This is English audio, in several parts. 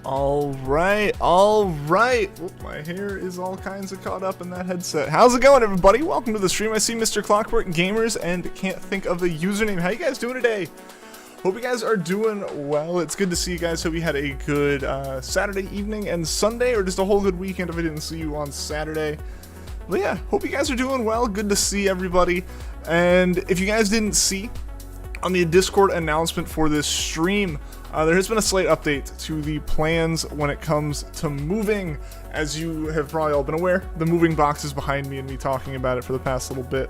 All right. Oop, my hair is all kinds of caught up in that headset. How's it going, everybody? Welcome to the stream. I see Mr. Clockwork Gamers and can't think of the username. How you guys doing today? Hope you guys are doing well. It's good to see you guys. Hope you had a good Saturday evening and Sunday, or just a whole good weekend if I didn't see you on Saturday. But yeah, hope you guys are doing well. Good to see everybody. And if you guys didn't see on the Discord announcement for this stream, there has been a slight update to the plans when it comes to moving. As you have probably all been aware, the moving box is behind me and me talking about it for the past little bit.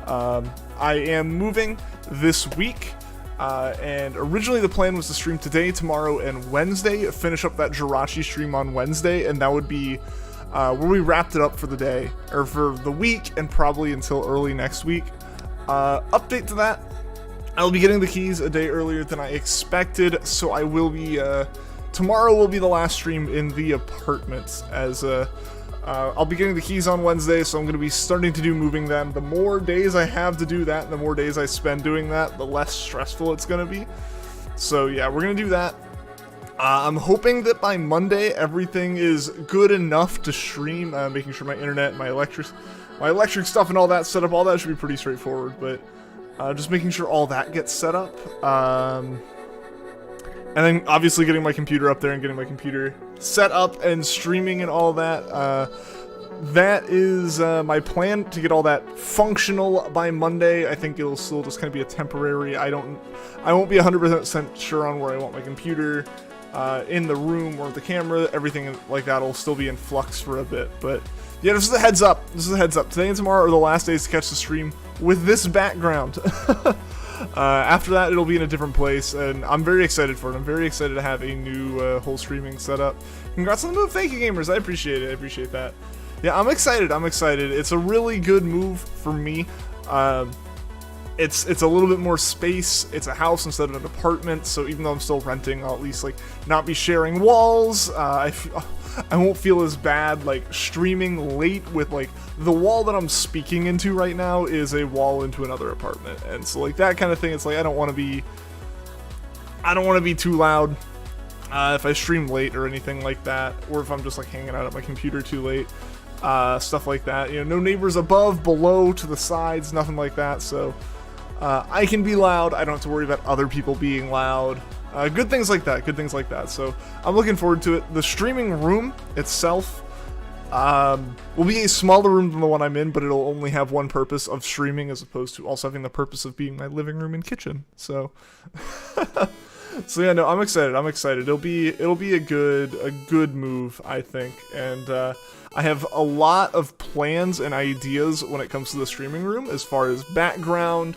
I am moving this week, and originally the plan was to stream today, tomorrow, and Wednesday, finish up that Jirachi stream on Wednesday, and that would be where we wrapped it up for the day, or for the week, and probably until early next week. Update to that: I'll be getting the keys a day earlier than I expected, so I will be, tomorrow will be the last stream in the apartment, as, I'll be getting the keys on Wednesday, so I'm going to be starting to do moving then. The more days I have to do that, and the more days I spend doing that, the less stressful it's going to be. So yeah, we're going to do that. I'm hoping that by Monday, everything is good enough to stream, making sure my internet, my electric stuff and all that set up, all that should be pretty straightforward, but just making sure all that gets set up, and then obviously getting my computer up there and getting my computer set up and streaming and all that. That is my plan, to get all that functional by Monday. I think it'll still just kind of be a temporary. I won't be 100% sure on where I want my computer in the room or the camera. Everything like that will still be in flux for a bit, but yeah, this is a heads up. Today and tomorrow are the last days to catch the stream with this background. After that, it'll be in a different place, and I'm very excited for it. I'm very excited to have a new whole streaming setup. Congrats on the move. Thank you, gamers. I appreciate it. I appreciate that. Yeah, I'm excited. It's a really good move for me. It's a little bit more space. It's a house instead of an apartment, so even though I'm still renting, I'll at least like not be sharing walls. I won't feel as bad like streaming late with like the wall that I'm speaking into right now is a wall into another apartment, and so like that kind of thing. It's like I don't want to be too loud if I stream late or anything like that, or if I'm just like hanging out at my computer too late, stuff like that. You know, no neighbors above, below, to the sides, nothing like that. So I can be loud. I don't have to worry about other people being loud. Good things like that. So I'm looking forward to it. The streaming room itself Will be a smaller room than the one I'm in, but it'll only have one purpose of streaming as opposed to also having the purpose of being my living room and kitchen. So, so yeah, no, I'm excited. It'll be a good move, I think, and I have a lot of plans and ideas when it comes to the streaming room as far as background.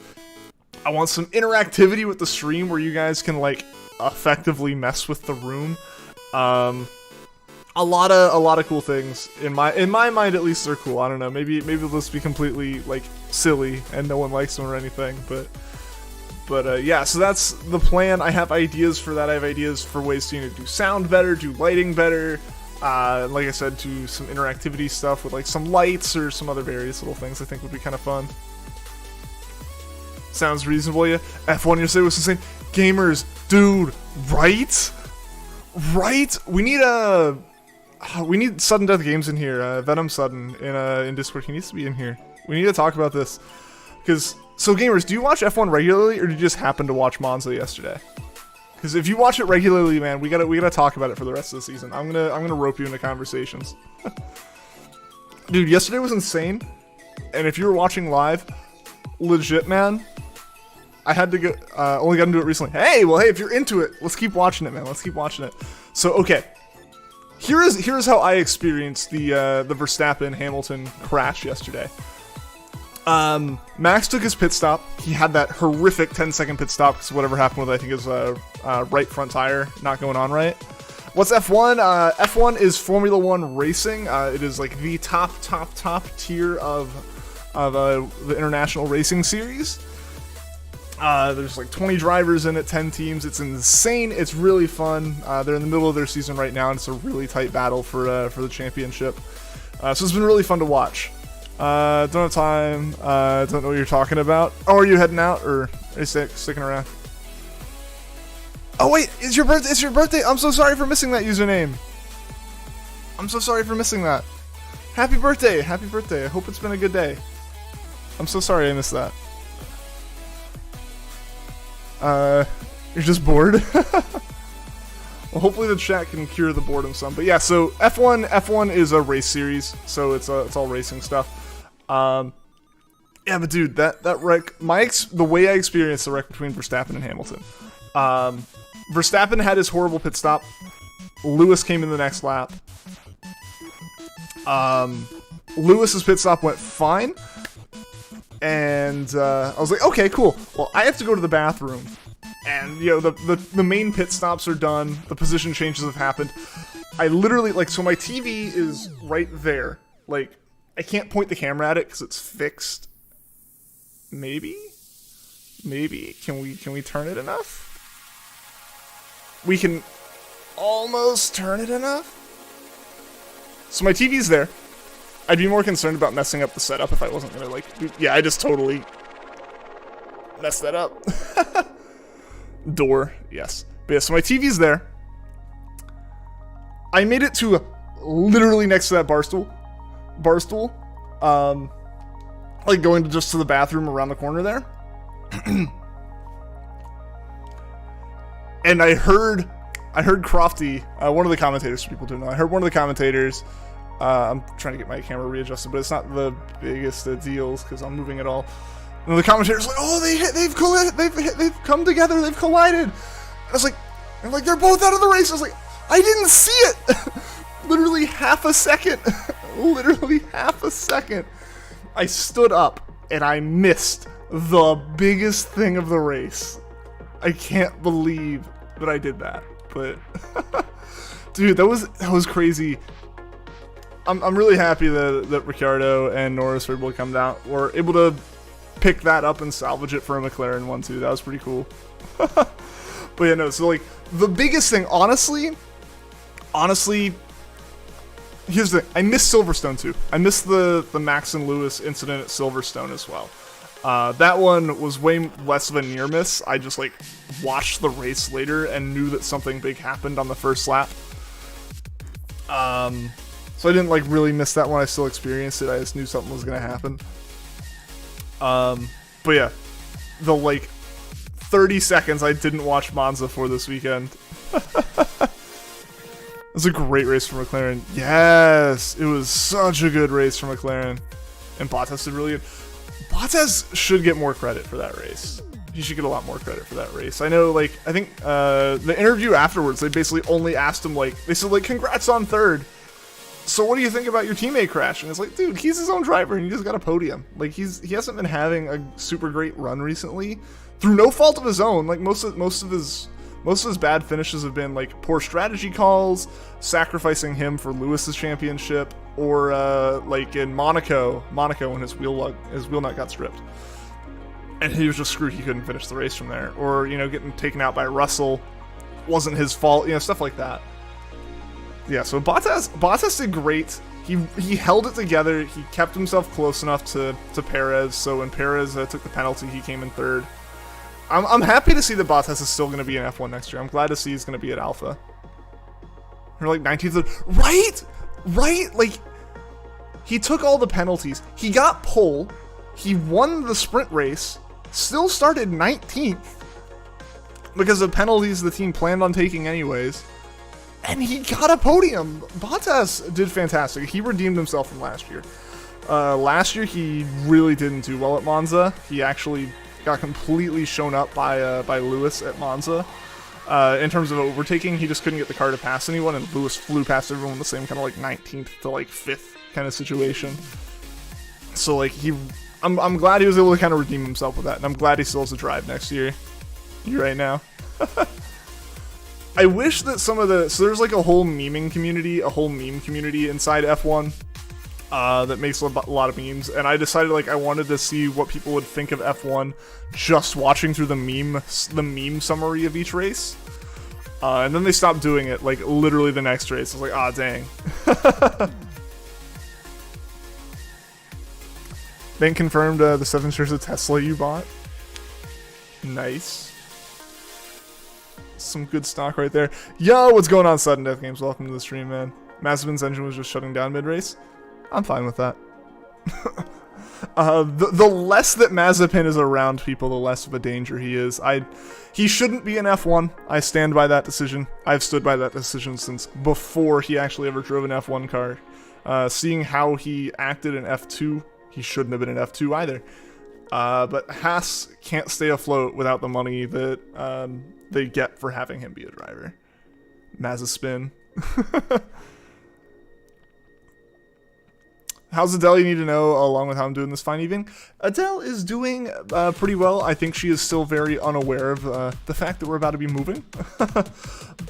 I want some interactivity with the stream where you guys can like effectively mess with the room. A lot of cool things in my mind, at least they're cool. I don't know. Maybe they'll just be completely like silly and no one likes them or anything. But yeah. So that's the plan. I have ideas for that. I have ideas for ways to do sound better, do lighting better. Like I said, do some interactivity stuff with like some lights or some other various little things. I think would be kind of fun. Sounds reasonable, yeah. F1 yesterday was insane. Gamers, dude, right? We need Sudden Death Games in here. Venom Sudden in Discord. He needs to be in here. We need to talk about this. So gamers, do you watch F1 regularly, or did you just happen to watch Monza yesterday? Because if you watch it regularly, man, we gotta talk about it for the rest of the season. I'm gonna rope you into conversations. Dude, yesterday was insane. And if you were watching live, legit, man, I had to go. Only got into it recently. Hey, if you're into it, let's keep watching it, man. Let's keep watching it. So okay. Here's how I experienced the Verstappen Hamilton crash yesterday. Max took his pit stop. He had that horrific 10-second pit stop because whatever happened with I think his right front tire not going on right. What's F1? F1 is Formula One racing. It is like the top tier of the international racing series. There's like 20 drivers in it, 10 teams. It's insane. It's really fun. They're in the middle of their season right now, and it's a really tight battle for the championship. So it's been really fun to watch. Don't have time. Don't know what you're talking about. Oh, are you heading out, or are you sticking around? Oh wait, it's your birthday. It's your birthday. I'm so sorry for missing that username. I'm so sorry for missing that. Happy birthday. Happy birthday. I hope it's been a good day. I'm so sorry I missed that. You're just bored? Well, hopefully the chat can cure the boredom some. But yeah, so F1 is a race series, so it's all racing stuff. Yeah, but dude, that wreck, the way I experienced the wreck between Verstappen and Hamilton. Verstappen had his horrible pit stop. Lewis came in the next lap. Lewis's pit stop went fine. And I was like, okay, cool. Well, I have to go to the bathroom. And, you know, the main pit stops are done. The position changes have happened. I literally, like, so my TV is right there. Like, I can't point the camera at it because it's fixed. Maybe? Can we turn it enough? We can almost turn it enough. So my TV's there. I'd be more concerned about messing up the setup if I wasn't gonna, like, yeah, I just totally messed that up. Door, yes. But yeah, so my TV's there. I made it to literally next to that bar stool. Like going just to the bathroom around the corner there. And I heard Crofty, one of the commentators, for people to know. I heard one of the commentators. I'm trying to get my camera readjusted, but it's not the biggest of deals because I'm moving it all. And the commentator's like, "Oh, they've come together, they've collided." I was like, they're both out of the race. I was like, I didn't see it. Literally half a second. I stood up and I missed the biggest thing of the race. I can't believe that I did that, but dude, that was crazy. I'm really happy that Ricciardo and Norris were able to come down, were able to pick that up and salvage it for a McLaren one too. That was pretty cool. But yeah, no, so like the biggest thing, honestly, here's the thing. I missed Silverstone too. I missed the Max and Lewis incident at Silverstone as well. That one was way less of a near miss. I just like watched the race later and knew that something big happened on the first lap. So I didn't like really miss that one. I still experienced it. I just knew something was gonna happen. But yeah, the like 30 seconds I didn't watch Monza for this weekend. It was a great race for McLaren. Yes, it was such a good race for McLaren. And Bottas did really good. Bottas should get more credit for that race. He should get a lot more credit for that race. I know, like, I think the interview afterwards, they basically only asked him, like, they said, like, congrats on third. So what do you think about your teammate crash? And it's like, dude, he's his own driver and he just got a podium. Like, he hasn't been having a super great run recently through no fault of his own. Like, most of his bad finishes have been like poor strategy calls, sacrificing him for Lewis's championship, or like in Monaco when his wheel nut got stripped. And he was just screwed, he couldn't finish the race from there. Or, you know, getting taken out by Russell wasn't his fault, you know, stuff like that. Yeah, so Bottas did great. He held it together, he kept himself close enough to Perez, so when Perez took the penalty, he came in third. I'm happy to see that Bottas is still going to be in F1 next year. I'm glad to see he's going to be at Alpha. Or like 19th, right? Like, he took all the penalties. He got pole. He won the sprint race. Still started 19th because of penalties the team planned on taking anyways. And he got a podium. Bottas did fantastic. He redeemed himself from last year. Last year, he really didn't do well at Monza. He actually got completely shown up by Lewis at Monza. In terms of overtaking, he just couldn't get the car to pass anyone, and Lewis flew past everyone in the same kind of like 19th to like 5th kind of situation. So like I'm glad he was able to kind of redeem himself with that, and I'm glad he still has a drive next year. You right now. I wish that so there's like a whole meme community inside F1. That makes a lot of memes, and I decided like I wanted to see what people would think of F1 just watching through the meme summary of each race, and then they stopped doing it like literally the next race. I was like, ah, dang. Then confirmed the 7 shares of Tesla you bought. Nice. Some good stock right there. Yo, what's going on, Sudden Death Games? Welcome to the stream, man. Mazepin's engine was just shutting down mid-race. I'm fine with that. The less that Mazepin is around people, the less of a danger he is. He shouldn't be in F1. I stand by that decision. I've stood by that decision since before he actually ever drove an F1 car. Seeing how he acted in F2, he shouldn't have been in F2 either. But Haas can't stay afloat without the money that they get for having him be a driver. Mazepin. How's Adele? You need to know, along with how I'm doing this fine evening. Adele is doing pretty well. I think she is still very unaware of the fact that we're about to be moving.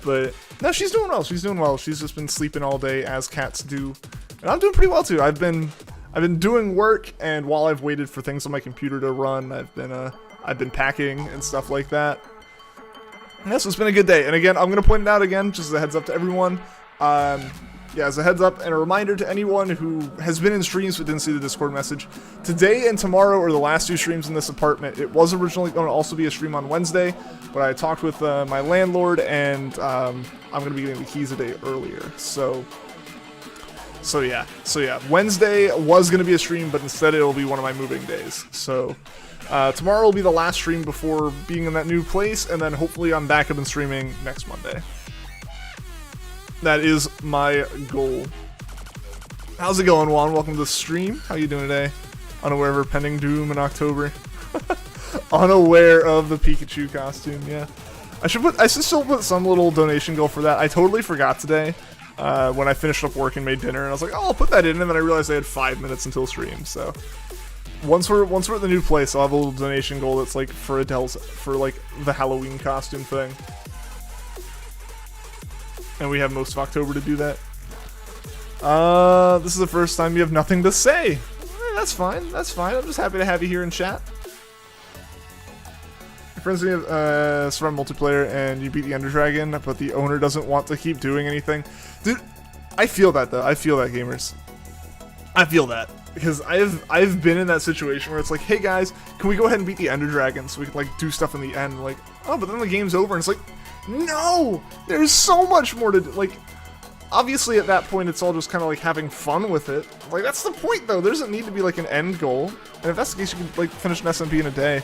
But no, she's doing well. She's doing well. She's just been sleeping all day, as cats do. And I'm doing pretty well too. I've been doing work, and while I've waited for things on my computer to run, I've been packing and stuff like that. Yeah, so it's been a good day. And again, I'm gonna point it out again, just as a heads up to everyone. Yeah, as a heads up and a reminder to anyone who has been in streams but didn't see the Discord message, today and tomorrow are the last 2 streams in this apartment. It was originally going to also be a stream on Wednesday, but I talked with my landlord, and I'm going to be getting the keys a day earlier. So yeah, Wednesday was going to be a stream, but instead it'll be one of my moving days. So tomorrow will be the last stream before being in that new place, and then hopefully I'm back up and streaming next Monday. That is my goal. How's it going, Juan? Welcome to the stream. How you doing today? Unaware of her pending doom in October. Unaware of the Pikachu costume, yeah. I should still put some little donation goal for that. I totally forgot today when I finished up work and made dinner, and I was like, oh, I'll put that in, and then I realized I had 5 minutes until stream, so. Once we're at the new place, I'll have a little donation goal that's like for like the Halloween costume thing. And we have most of October to do that. This is the first time you have nothing to say. That's fine. That's fine. I'm just happy to have you here in chat. Your friends have surround multiplayer and you beat the Ender Dragon, but the owner doesn't want to keep doing anything. Dude, I feel that though. I feel that, gamers. I feel that. Because I've been in that situation where it's like, hey guys, can we go ahead and beat the Ender Dragon so we can like do stuff in the end? Like, oh, but then the game's over, and it's like, no! There's so much more to do. Like, obviously at that point it's all just kind of like having fun with it. Like, that's the point though. There doesn't need to be like an end goal. And if that's the case, you can like finish an SMP in a day.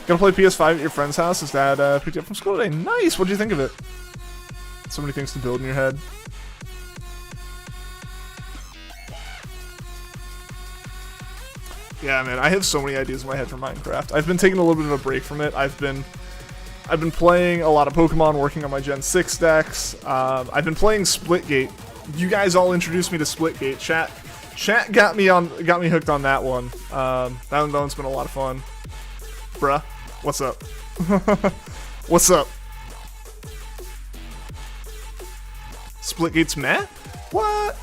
Gonna play PS5 at your friend's house. His dad picked you up from school today. Nice! What'd you think of it? So many things to build in your head. Yeah, man, I have so many ideas in my head for Minecraft. I've been taking a little bit of a break from it. I've been playing a lot of Pokemon, working on my Gen 6 decks. I've been playing Splitgate. You guys all introduced me to Splitgate. Chat got me hooked on that one. That one's been a lot of fun. Bruh, what's up? What's up? Splitgate's meh? What?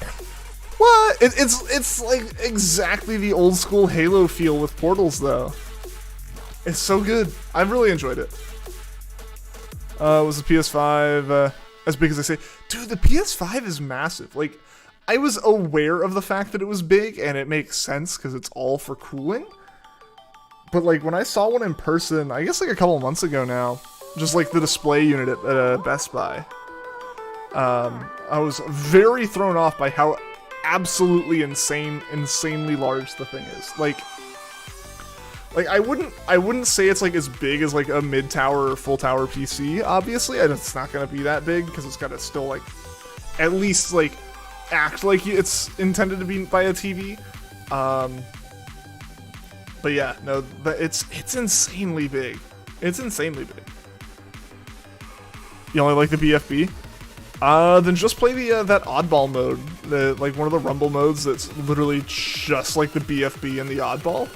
What? It's like exactly the old school Halo feel with portals though. It's so good. I've really enjoyed it. Was the PS5 as big as I say? Dude, the PS5 is massive. Like, I was aware of the fact that it was big, and it makes sense because it's all for cooling. But like when I saw one in person, I guess like a couple of months ago now, just like the display unit at Best Buy, I was very thrown off by how absolutely insanely large the thing is. Like I wouldn't say it's like as big as like a mid-tower or full-tower PC, obviously. It's not gonna be that big because it's gotta still like at least like act like it's intended to be by a TV. But yeah, no, it's insanely big. It's insanely big. You only like the BFB? Then just play the that oddball mode, like one of the rumble modes that's literally just like the BFB and the oddball.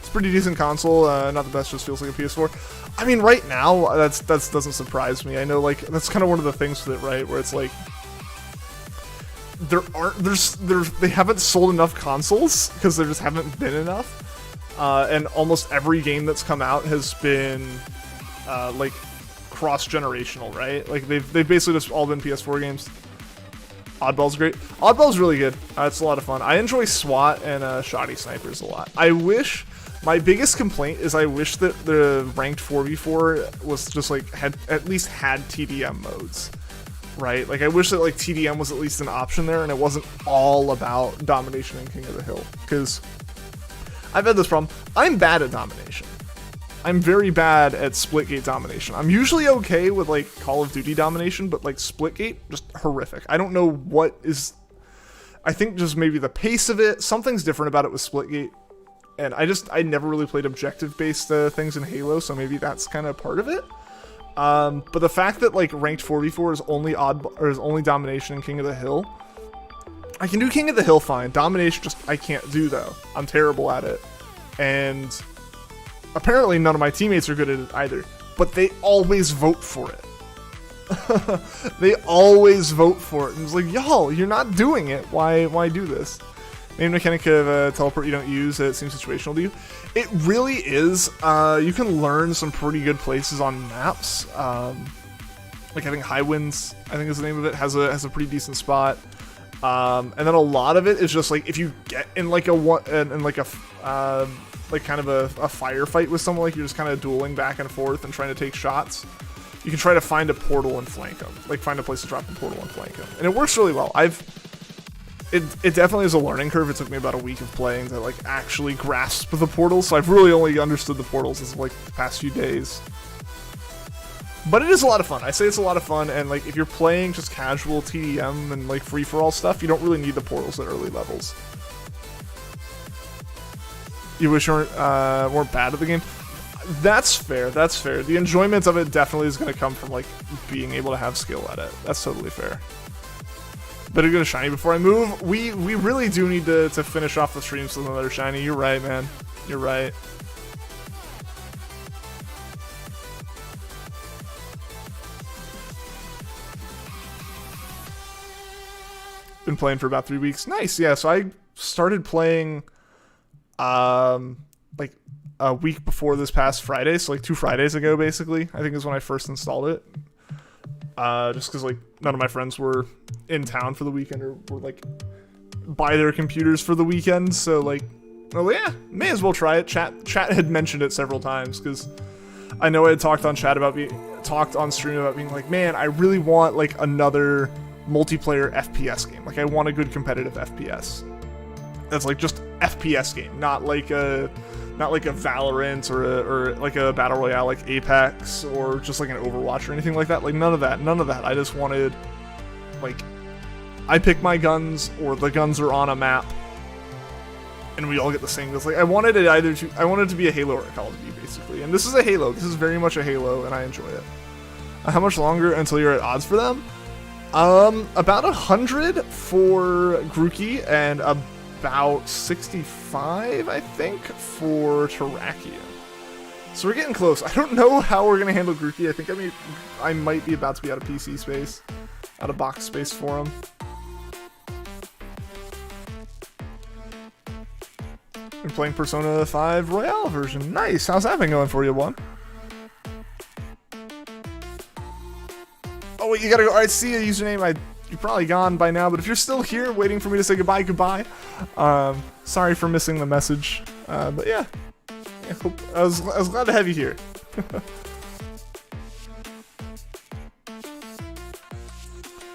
It's a pretty decent console, not the best, just feels like a PS4. I mean, right now, that doesn't surprise me. I know, like, that's kind of one of the things with it, right, where it's like, they haven't sold enough consoles, because there just haven't been enough, and almost every game that's come out has been, like, cross-generational, right? Like, they've basically just all been PS4 games. Oddball's great. Oddball's really good. It's a lot of fun. I enjoy SWAT and Shoddy Snipers a lot. My biggest complaint is I wish that the ranked 4v4 was just like at least had TDM modes, right? Like I wish that like TDM was at least an option there and it wasn't all about domination and King of the Hill, because I've had this problem. I'm bad at domination. I'm very bad at Splitgate domination. I'm usually okay with like Call of Duty domination, but like Splitgate, just horrific. I don't know what is, I think just maybe the pace of it, something's different about it with Splitgate. And I never really played objective-based things in Halo, so maybe that's kind of part of it. But the fact that like ranked 4v4 is only domination and King of the Hill, I can do King of the Hill fine. Domination I can't do though. I'm terrible at it, and apparently none of my teammates are good at it either. But they always vote for it. They always vote for it, and it's like, y'all, you're not doing it. Why do this? Main mechanic of teleport you don't use, it seems situational to you. It really is. You can learn some pretty good places on maps. Like I think High Winds, I think is the name of it, has a pretty decent spot. And then a lot of it is just like if you get in like like kind of a firefight with someone, like you're just kind of dueling back and forth and trying to take shots. You can try to find a portal and flank them, like find a place to drop a portal and flank them, and it works really well. It definitely is a learning curve. It took me about a week of playing to like actually grasp the portals, so I've really only understood the portals as like the past few days. But it is a lot of fun. I say it's a lot of fun, and like if you're playing just casual TDM and like free-for-all stuff, you don't really need the portals at early levels. You wish you weren't bad at the game? That's fair, that's fair. The enjoyment of it definitely is going to come from like being able to have skill at it. That's totally fair. Better go to shiny before I move. We really do need to finish off the streams with another shiny. You're right, man. You're right. Been playing for about 3 weeks. Nice, yeah. So I started playing like a week before this past Friday, so like 2 Fridays ago basically, I think is when I first installed it. Just because like none of my friends were in town for the weekend or were like by their computers for the weekend, so like, oh yeah, may as well try it. Chat had mentioned it several times because I know I had talked on stream about being like, man, I really want like another multiplayer FPS game. Like I want a good competitive FPS. That's like just FPS game, not like a Valorant or like a battle royale like Apex or just like an Overwatch or anything like that. Like none of that. I just wanted like I pick my guns, or the guns are on a map, and we all get the same guns. Like, I wanted it to be a Halo or a Call of Duty, basically. And this is a Halo. This is very much a Halo, and I enjoy it. How much longer until you're at odds for them? About 100 for Grookey, and about 65, I think, for Terrakion. So we're getting close. I don't know how we're gonna handle Grookey. I think I might be about to be out of PC space, out of box space for him. Been playing Persona 5 Royale version. Nice. How's that been going for you, one? Oh wait, you gotta go. Alright, see a username. You're probably gone by now, but if you're still here waiting for me to say goodbye, goodbye. Sorry for missing the message. But yeah. I was glad to have you here.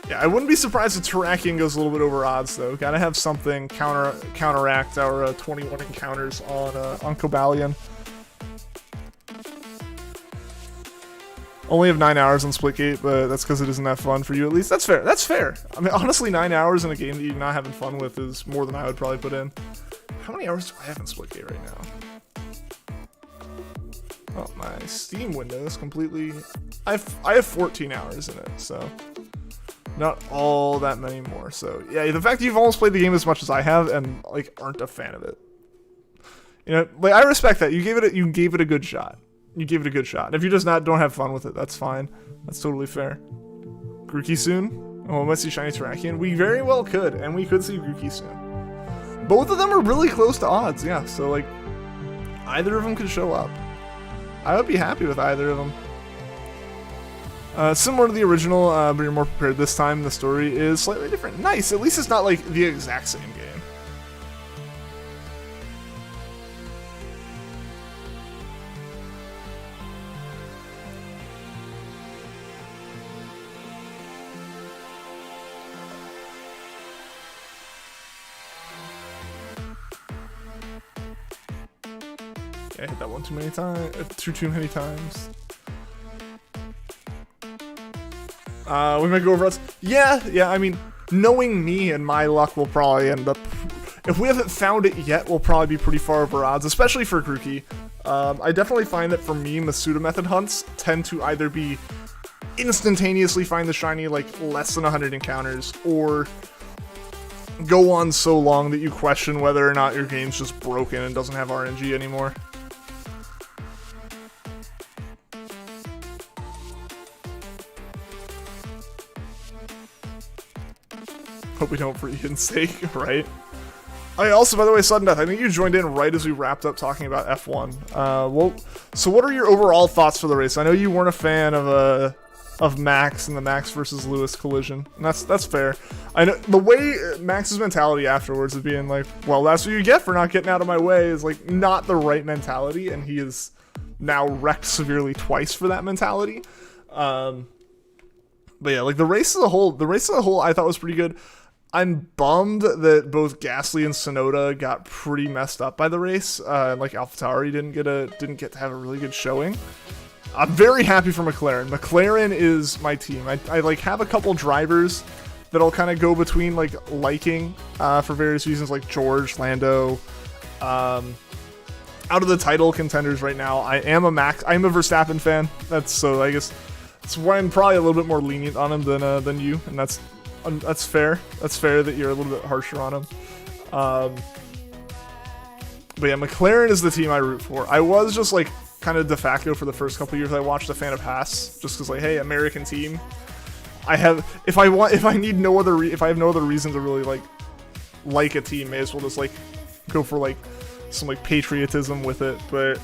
Yeah, I wouldn't be surprised if Terrakion goes a little bit over odds, though. Gotta have something counteract our 21 encounters on Cobalion. Only have 9 hours on Splitgate, but that's because it isn't that fun for you, at least. That's fair. That's fair. I mean, honestly, 9 hours in a game that you're not having fun with is more than I would probably put in. How many hours do I have in Splitgate right now? Oh, my Steam window is completely... I have 14 hours in it, so... Not all that many more. So, yeah, the fact that you've almost played the game as much as I have and, like, aren't a fan of it. You know, like, I respect that. You gave it a good shot. You gave it a good shot. And if you just don't have fun with it, that's fine. That's totally fair. Grookey soon? Oh, we might see Shiny Terrakion. We very well could, and we could see Grookey soon. Both of them are really close to odds, yeah. So, like, either of them could show up. I would be happy with either of them. Similar to the original, but you're more prepared this time. The story is slightly different. Nice. At least it's not like the exact same game. Yeah, I hit that one too many times. Too many times. We might go over us. Yeah, I mean, knowing me and my luck, will probably end up... If we haven't found it yet, we'll probably be pretty far over odds, especially for Grookey. I definitely find that for me, Masuda method hunts tend to either be instantaneously find the shiny, like, less than 100 encounters, or go on so long that you question whether or not your game's just broken and doesn't have RNG anymore. Hope we don't for Ian's sake, right? Oh, yeah, also, by the way, Sudden Death, I think you joined in right as we wrapped up talking about F1. Well, so what are your overall thoughts for the race? I know you weren't a fan of Max and the Max versus Lewis collision, and that's fair. I know the way Max's mentality afterwards of being like, well, that's what you get for not getting out of my way, is like not the right mentality, and he is now wrecked severely twice for that mentality. But yeah, like the race as a whole, I thought was pretty good. I'm bummed that both Ghastly and Sonoda got pretty messed up by the race. Like AlphaTauri didn't get to have a really good showing. I'm very happy for McLaren. McLaren is my team. I like have a couple drivers that'll kind of go between like liking for various reasons, like George, Lando. Out of the title contenders right now, I'm a Verstappen fan. I guess that's why I'm probably a little bit more lenient on him than you, and that's fair. That's fair that you're a little bit harsher on him. But yeah, McLaren is the team I root for. I was just like kind of de facto for the first couple years. I watched a fan of Haas just because, like, hey, American team. If I have no other reason to really like a team, may as well just like go for like some like patriotism with it. But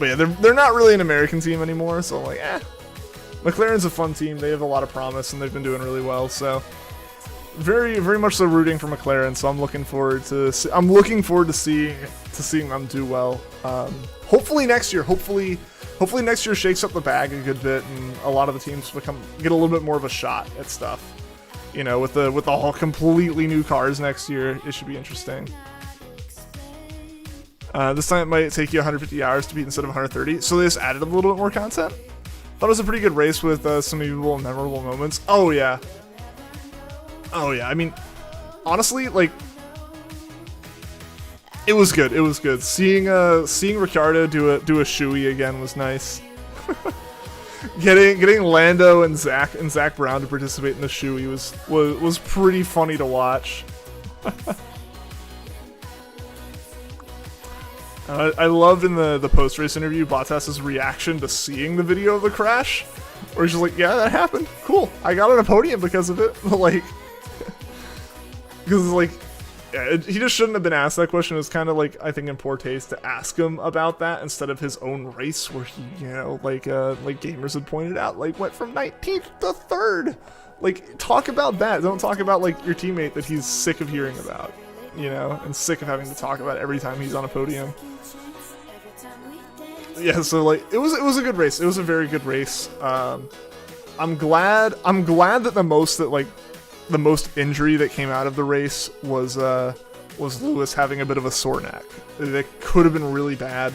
yeah, they're not really an American team anymore. So I'm like, McLaren's a fun team. They have a lot of promise, and they've been doing really well. So very, very much so rooting for McLaren. So I'm looking forward to seeing them do well. Hopefully next year. Hopefully next year shakes up the bag a good bit, and a lot of the teams get a little bit more of a shot at stuff. You know, with the whole completely new cars next year, it should be interesting. This time it might take you 150 hours to beat instead of 130. So they just added a little bit more content. Thought it was a pretty good race with some memorable moments. Oh yeah. Oh yeah, I mean, honestly, like, it was good. It was good. Seeing Ricciardo do a shoey again was nice. getting Lando and Zach Brown to participate in the shoey was pretty funny to watch. I loved in the post-race interview Bottas's reaction to seeing the video of the crash, where he's just like, yeah, that happened. Cool. I got on a podium because of it. Like, because like, yeah, he just shouldn't have been asked that question. It was kind of like, I think, in poor taste to ask him about that instead of his own race, where he, you know, like gamers had pointed out, like went from 19th to 3rd. Like, talk about that. Don't talk about like your teammate that he's sick of hearing about, you know, and sick of having to talk about every time he's on a podium. Yeah, so like it was a good race. It was a very good race. I'm glad that the most injury that came out of the race was Lewis having a bit of a sore neck. That could have been really bad.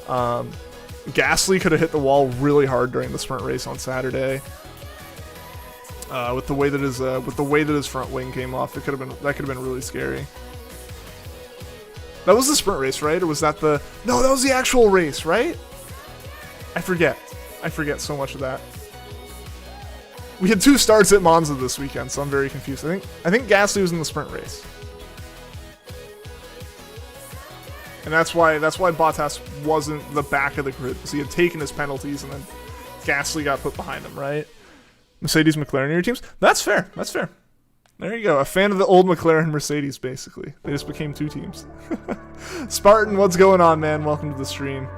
Gasly could have hit the wall really hard during the sprint race on Saturday. With the way that his front wing came off, that could have been really scary. That was the sprint race, right? Or was that the... No, that was the actual race, right? I forget so much of that. We had 2 starts at Monza this weekend, so I'm very confused. I think Gasly was in the sprint race. And that's why Bottas wasn't the back of the grid, because he had taken his penalties and then Gasly got put behind him, right? Mercedes, McLaren, your teams? That's fair. That's fair. There you go. A fan of the old McLaren Mercedes, basically. They just became 2 teams. Spartan, what's going on, man? Welcome to the stream.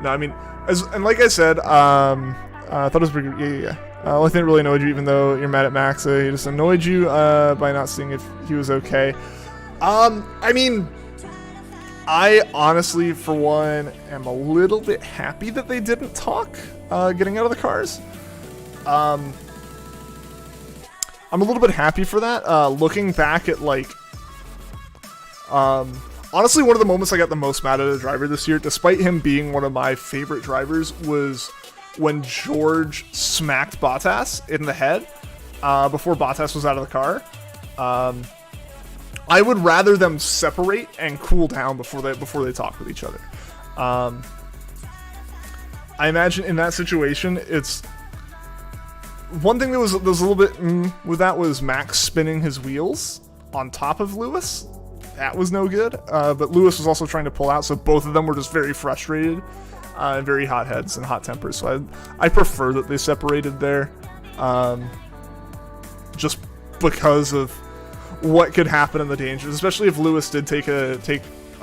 No, I mean, like I said, I thought it was pretty good. Yeah. Well, I didn't really annoy you, even though you're mad at Max. He just annoyed you by not seeing if he was okay. I mean, I honestly, for one, am a little bit happy that they didn't talk getting out of the cars. I'm a little bit happy for that. Looking back at, like, honestly, one of the moments I got the most mad at a driver this year, despite him being one of my favorite drivers, was when George smacked Bottas in the head before Bottas was out of the car. I would rather them separate and cool down before they talk with each other. I imagine in that situation, it's... One thing that was a little bit with that was Max spinning his wheels on top of Lewis. That was no good. But Lewis was also trying to pull out, so both of them were just very frustrated and very hot heads and hot tempers. So I prefer that they separated there, just because of what could happen in the dangers, especially if Lewis did take an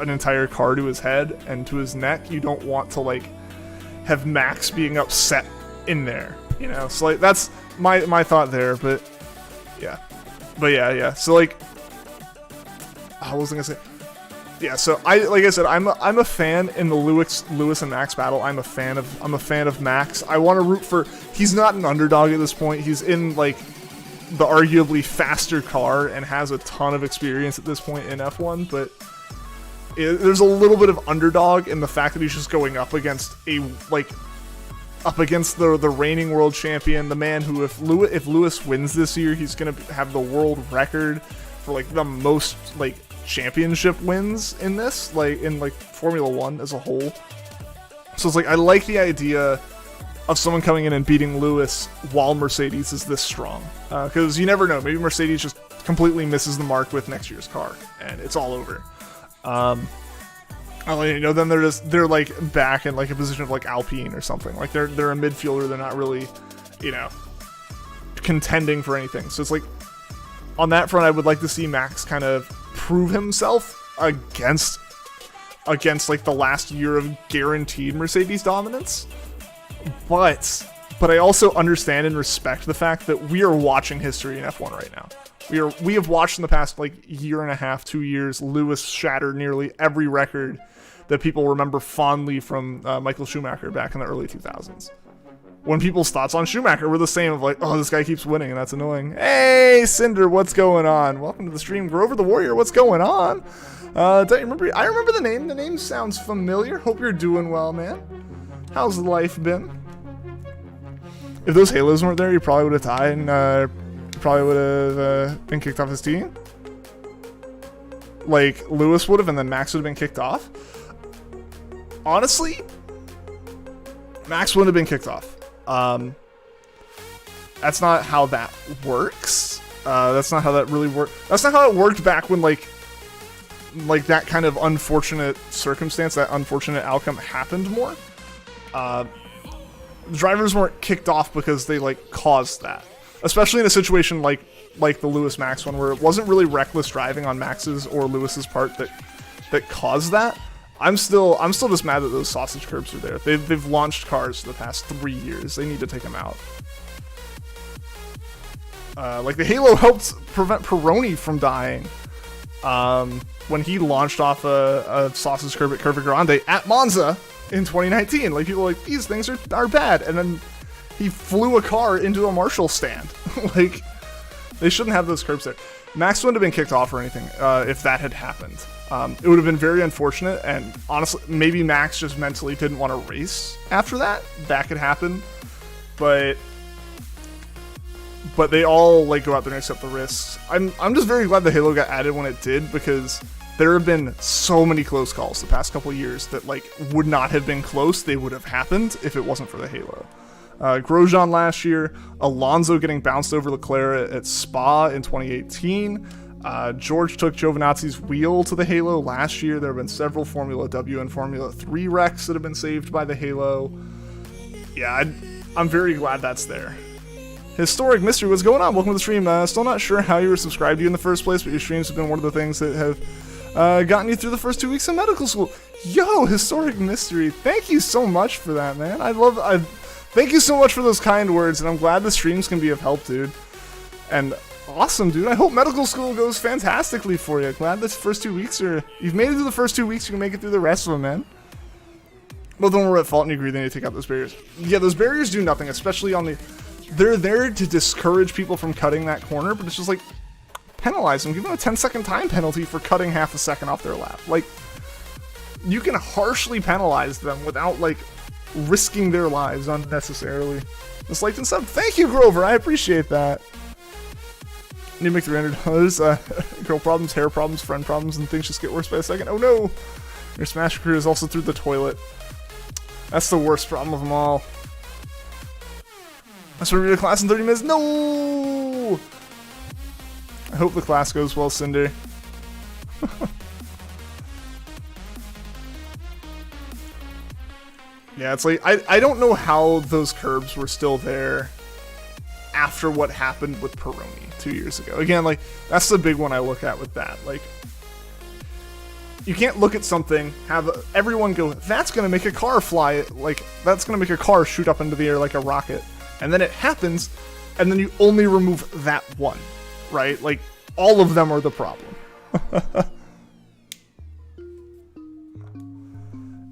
entire car to his head and to his neck. You don't want to like have Max being upset in there. You know, so like that's my thought there, but yeah. So like, I was gonna say, yeah. So like I said, I'm a fan in the Lewis and Max battle. I'm a fan of Max. I want to root for. He's not an underdog at this point. He's in like the arguably faster car and has a ton of experience at this point in F1, but there's a little bit of underdog in the fact that he's just going up against the reigning world champion, the man who, if Lewis wins this year, he's gonna have the world record for like the most like championship wins in this, like in like Formula 1 as a whole. So it's like, I like the idea of someone coming in and beating Lewis while Mercedes is this strong, because you never know, maybe Mercedes just completely misses the mark with next year's car and it's all over. You know, then they're like back in like a position of like Alpine or something. Like they're a midfielder. They're not really, you know, contending for anything. So it's like, on that front, I would like to see Max kind of prove himself against like the last year of guaranteed Mercedes dominance. But I also understand and respect the fact that we are watching history in F1 right now. We have watched in the past like year and a half, 2 years, Lewis shatter nearly every record that people remember fondly from Michael Schumacher back in the early 2000s. When people's thoughts on Schumacher were the same of like, oh, this guy keeps winning and that's annoying. Hey, Cinder, what's going on? Welcome to the stream. Grover the Warrior, what's going on? Don't you remember? I remember the name. The name sounds familiar. Hope you're doing well, man. How's life been? If those halos weren't there, you probably would have died. And probably would have been kicked off his team. Like, Lewis would have, and then Max would have been kicked off. Honestly, Max wouldn't have been kicked off. That's not how that works. That's not how that really worked. That's not how it worked back when, like that kind of unfortunate circumstance, that unfortunate outcome happened more. Drivers weren't kicked off because they, like, caused that. Especially in a situation like the Lewis Max one, where it wasn't really reckless driving on Max's or Lewis's part that caused that. I'm still just mad that those sausage curbs are there. They've launched cars for the past 3 years. They need to take them out. Like, the Halo helped prevent Peroni from dying when he launched off a sausage curb at Curva Grande at Monza in 2019. Like, people were like, these things are bad, and then he flew a car into a Marshall stand. Like, they shouldn't have those curbs there. Max wouldn't have been kicked off or anything if that had happened. It would have been very unfortunate, and honestly, maybe Max just mentally didn't want to race after that. That could happen, but they all, like, go out there and accept the risks. I'm just very glad the Halo got added when it did, because there have been so many close calls the past couple years that, like, would not have been close. They would have happened if it wasn't for the Halo. Grosjean last year, Alonso getting bounced over Leclerc at Spa in 2018. George took Giovinazzi's wheel to the Halo last year. There have been several Formula W and Formula 3 wrecks that have been saved by the Halo. Yeah, I'm very glad that's there. Historic Mystery, what's going on? Welcome to the stream. Still not sure how you were subscribed to you in the first place, but your streams have been one of the things that have gotten you through the first 2 weeks of medical school. Yo, Historic Mystery, thank you so much for that, man. Thank you so much for those kind words, and I'm glad the streams can be of help, dude. And awesome, dude. I hope medical school goes fantastically for you. Glad this first 2 weeks you've made it through the first 2 weeks, you can make it through the rest of them, man. Both of them were at fault and you agree they need to take out those barriers. Yeah, those barriers do nothing, especially on the... They're there to discourage people from cutting that corner, but it's just like, penalize them. Give them a 10-second time penalty for cutting half a second off their lap. Like, you can harshly penalize them without, like, risking their lives unnecessarily. Disliked and sub. Thank you, Grover. I appreciate that. Need to make $300. Girl problems, hair problems, friend problems, and things just get worse by the second. Oh no! Your Smash career is also through the toilet. That's the worst problem of them all. That's what we read a class in 30 minutes. No! I hope the class goes well, Cinder. Yeah, it's like, I don't know how those curbs were still there after what happened with Peroni 2 years ago. Again, like, that's the big one I look at with that. Like, you can't look at something, have everyone go, that's going to make a car fly, like, that's going to make a car shoot up into the air like a rocket. And then it happens, and then you only remove that one, right? Like, all of them are the problem.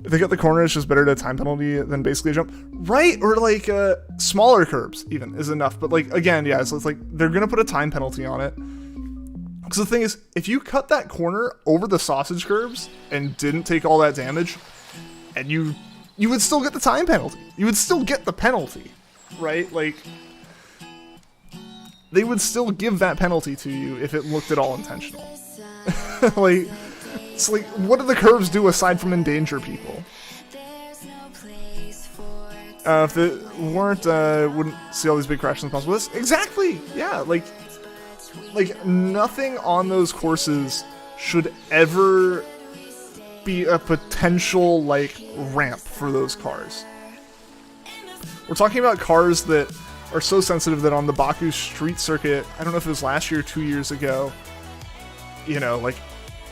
If they get the corner, it's just better to time penalty than basically a jump. Right, or like smaller curbs even is enough. But like, again, yeah, so it's like they're going to put a time penalty on it. Because the thing is, if you cut that corner over the sausage curbs and didn't take all that damage, and you would still get the time penalty. You would still get the penalty, right? Like, they would still give that penalty to you if it looked at all intentional. Like, it's like, what do the curves do aside from endanger people? If they weren't, wouldn't see all these big crashes and possible this. Exactly! Yeah, like nothing on those courses should ever be a potential, like, ramp for those cars. We're talking about cars that are so sensitive that on the Baku street circuit, I don't know if it was last year or 2 years ago, you know, like,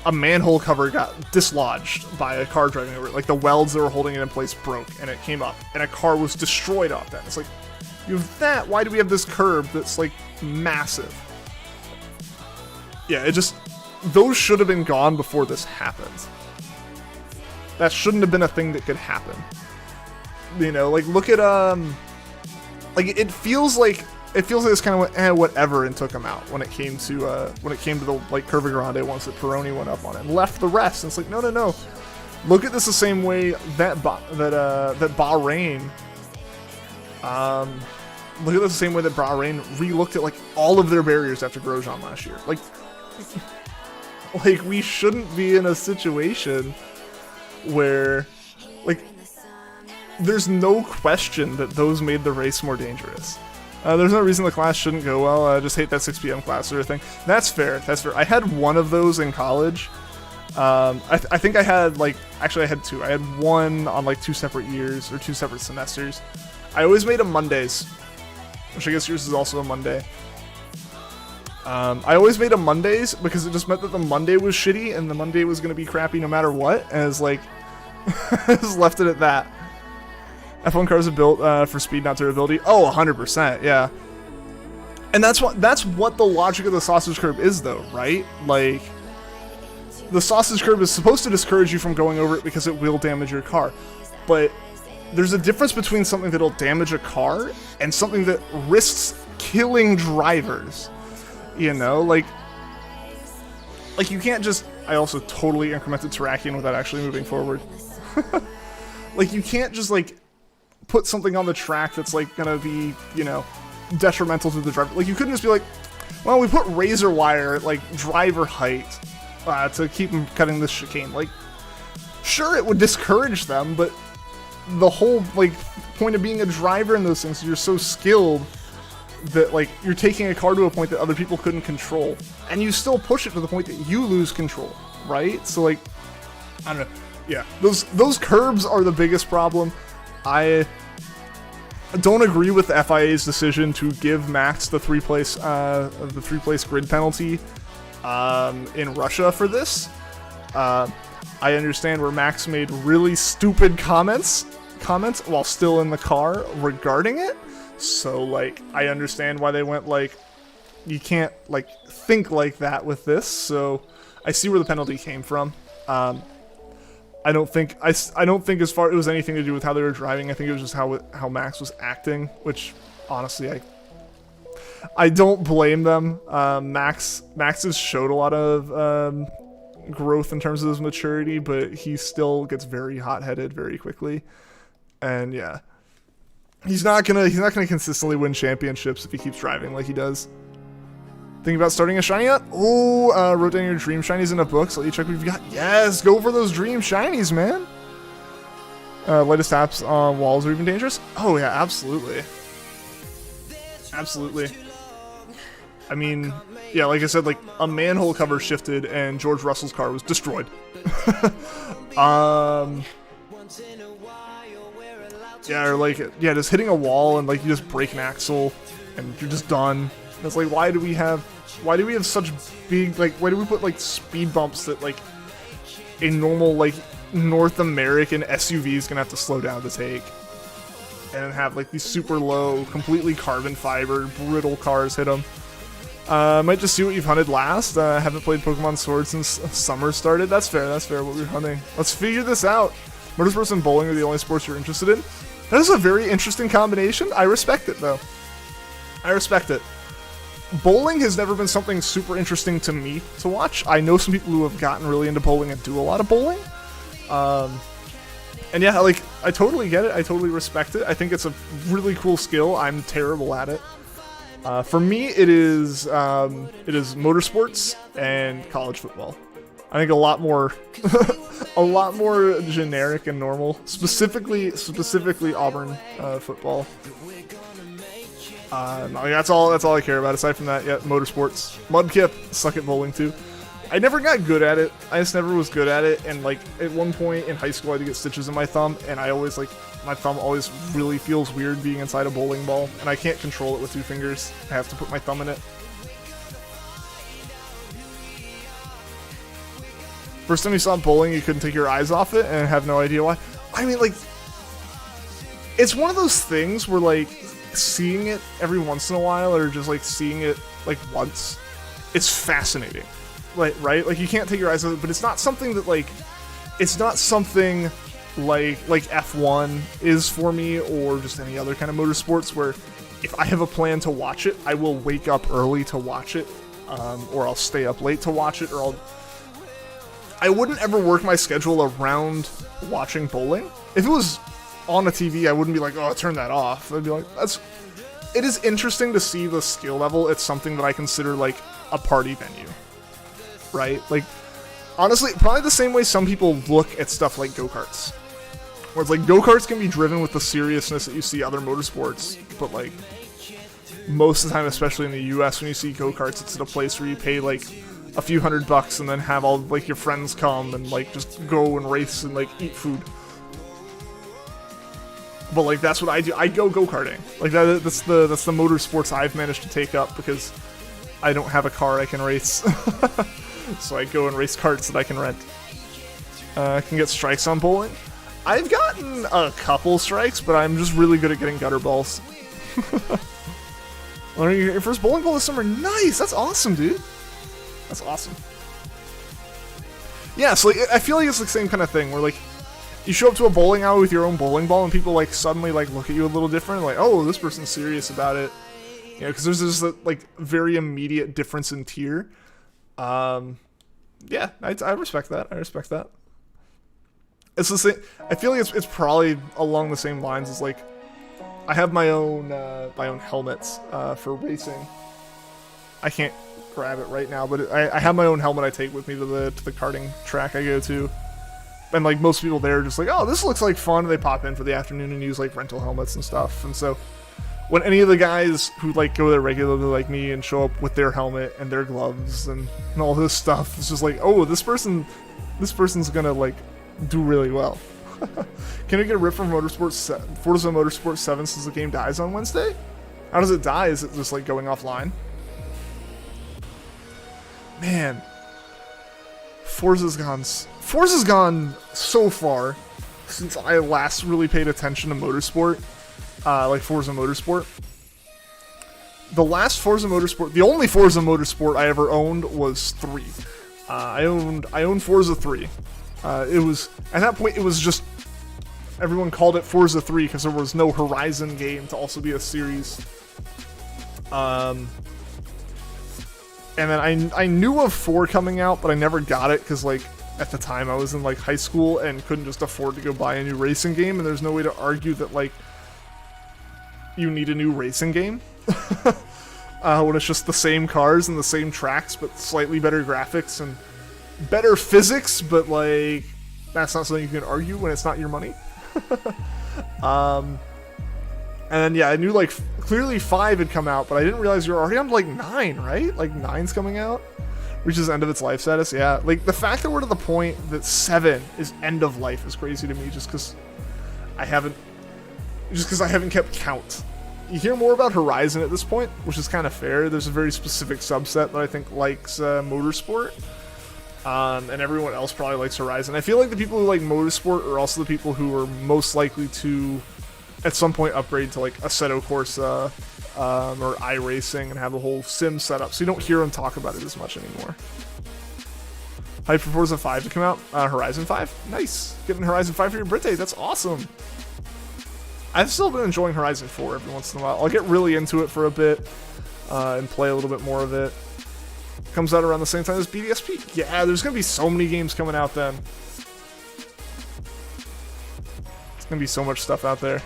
a manhole cover got dislodged by a car driving over it. Like, the welds that were holding it in place broke, and it came up, and a car was destroyed off that. It's like, you have that, why do we have this curb that's, like, massive? Yeah, it just, those should have been gone before this happened. That shouldn't have been a thing that could happen. You know, like, look at, like, it feels like this kind of went, whatever, and took him out when it came to the, like, Curva Grande once that Peroni went up on it and left the rest. And it's like, no. Look at this the same way that Bahrain, look at it the same way that Bahrain re-looked at like all of their barriers after Grosjean last year. Like we shouldn't be in a situation where, like, there's no question that those made the race more dangerous. There's no reason the class shouldn't go well. I just hate that 6 p.m. class sort of thing. That's fair. That's fair. I had one of those in college. I think I had, like, actually I had two. I had one on, like, 2 separate years or 2 separate semesters. I always made them Mondays, which I guess yours is also a Monday. I always made them Mondays because it just meant that the Monday was shitty and the Monday was going to be crappy no matter what. And it's like, just left it at that. F1 cars are built for speed, not durability. Oh, 100%, yeah. And that's what the logic of the sausage curve is, though, right? Like, the sausage curve is supposed to discourage you from going over it because it will damage your car. But there's a difference between something that'll damage a car and something that risks killing drivers. You know, like you can't just... I also totally incremented Terrakion without actually moving forward. Like, you can't just, like, put something on the track that's, like, gonna be, you know, detrimental to the driver. Like, you couldn't just be like, well, we put razor wire at, like, driver height to keep them cutting this chicane. Like, sure, it would discourage them, but the whole, like, point of being a driver in those things is you're so skilled that, like, you're taking a car to a point that other people couldn't control. And you still push it to the point that you lose control, right? So, like, I don't know. Yeah, those curbs are the biggest problem. I don't agree with the FIA's decision to give Max the three place grid penalty in Russia for this. I understand where Max made really stupid comments while still in the car regarding it. So, like, I understand why they went, like, you can't, like, think like that with this. So I see where the penalty came from. I don't think as far it was anything to do with how they were driving. I think it was just how Max was acting, which honestly I don't blame them. Max has showed a lot of growth in terms of his maturity, but he still gets very hot-headed very quickly. And yeah, he's not gonna consistently win championships if he keeps driving like he does. Thinking about starting a shiny yet? Oh, wrote down your dream shinies in a book, so let you check what you've got. Yes, go for those dream shinies, man. Latest taps on walls are even dangerous? Oh yeah, absolutely. Absolutely. I mean, yeah, like I said, like, a manhole cover shifted and George Russell's car was destroyed. Yeah, or like, yeah, just hitting a wall and, like, you just break an axle and you're just done. And it's like, why do we have such big, like, why do we put, like, speed bumps that, like, a normal, like, North American SUV is gonna have to slow down to take? And have, like, these super low, completely carbon fiber, brittle cars hit them. Might just see what you've hunted last. Haven't played Pokemon Sword since summer started. That's fair, what we're hunting. Let's figure this out. Motorsports and bowling are the only sports you're interested in. That is a very interesting combination. I respect it, though. I respect it. Bowling has never been something super interesting to me to watch. I know some people who have gotten really into bowling and do a lot of bowling. And yeah, like, I totally get it. I totally respect it. I think it's a really cool skill. I'm terrible at it. For me, it is motorsports and college football. I think a lot more, a lot more generic and normal. Specifically Auburn football. That's all I care about. Aside from that, yeah, motorsports. Mudkip, suck at bowling too. I never got good at it. I just never was good at it. And, like, at one point in high school, I had to get stitches in my thumb, and I always, like, my thumb always really feels weird being inside a bowling ball, and I can't control it with 2 fingers. I have to put my thumb in it. First time you saw bowling, you couldn't take your eyes off it, and have no idea why. I mean, like, it's one of those things where, like, seeing it every once in a while, or just, like, seeing it, like, once, it's fascinating. Like, right? Like, you can't take your eyes off it, but it's not something that, like, it's not something like F1 is for me, or just any other kind of motorsports, where if I have a plan to watch it, I will wake up early to watch it, or I'll stay up late to watch it, or I wouldn't ever work my schedule around watching bowling. If it was on a TV, I wouldn't be like, oh, turn that off. I'd be like, it is interesting to see the skill level. It's something that I consider like a party venue, right? Like, honestly, probably the same way some people look at stuff like go-karts, where it's like go-karts can be driven with the seriousness that you see other motorsports, but like most of the time, especially in the US, when you see go-karts, it's at a place where you pay like a few $100 and then have all like your friends come and like just go and race and like eat food. But like that's what I do. I go go-karting. Like that's the motorsports I've managed to take up because I don't have a car I can race. So I go and race karts that I can rent. I can get strikes on bowling. I've gotten a couple strikes, but I'm just really good at getting gutter balls. Learning your first bowling ball this summer. Nice! That's awesome, dude. That's awesome. Yeah, so like, I feel like it's the same kind of thing where like you show up to a bowling alley with your own bowling ball and people like suddenly like look at you a little different, like, oh, this person's serious about it. You know, because there's this like very immediate difference in tier. Yeah, I respect that. I respect that. It's the same. I feel like it's probably along the same lines as like I have my own helmets for racing. I can't grab it right now, but I have my own helmet I take with me to the karting track I go to. And like most people there are just like, oh, this looks like fun. And they pop in for the afternoon and use like rental helmets and stuff. And so when any of the guys who like go there regularly like me and show up with their helmet and their gloves and all this stuff, it's just like, oh, this person's gonna like do really well. Can we get a rip from Forza Motorsport 7 since the game dies on Wednesday? How does it die? Is it just like going offline? Man, Forza's gone so far since I last really paid attention to motorsport, like Forza Motorsport. The last Forza Motorsport, the only Forza Motorsport I ever owned was 3. I owned Forza 3. It was, at that point, it was just, everyone called it Forza 3 because there was no Horizon game to also be a series. And then I knew of 4 coming out, but I never got it because, like, at the time I was in, like, high school and couldn't just afford to go buy a new racing game, and there's no way to argue that, like, you need a new racing game. When it's just the same cars and the same tracks, but slightly better graphics and better physics, but, like, that's not something you can argue when it's not your money. And then, yeah, I knew, like, clearly 5 had come out, but I didn't realize you were already on, like, 9, right? Like, 9's coming out? Reaches end of its life status, yeah. Like, the fact that we're to the point that 7 is end of life is crazy to me, just because I haven't kept count. You hear more about Horizon at this point, which is kind of fair. There's a very specific subset that I think likes motorsport. And everyone else probably likes Horizon. I feel like the people who like motorsport are also the people who are most likely to at some point upgrade to like Assetto Corsa or iRacing and have a whole sim setup, so you don't hear them talk about it as much anymore. Hype for Forza 5 to come out. Horizon 5? Nice. Getting Horizon 5 for your birthday. That's awesome. I've still been enjoying Horizon 4 every once in a while. I'll get really into it for a bit and play a little bit more of it. Comes out around the same time as BDSP. Yeah, there's going to be so many games coming out then. It's going to be so much stuff out there.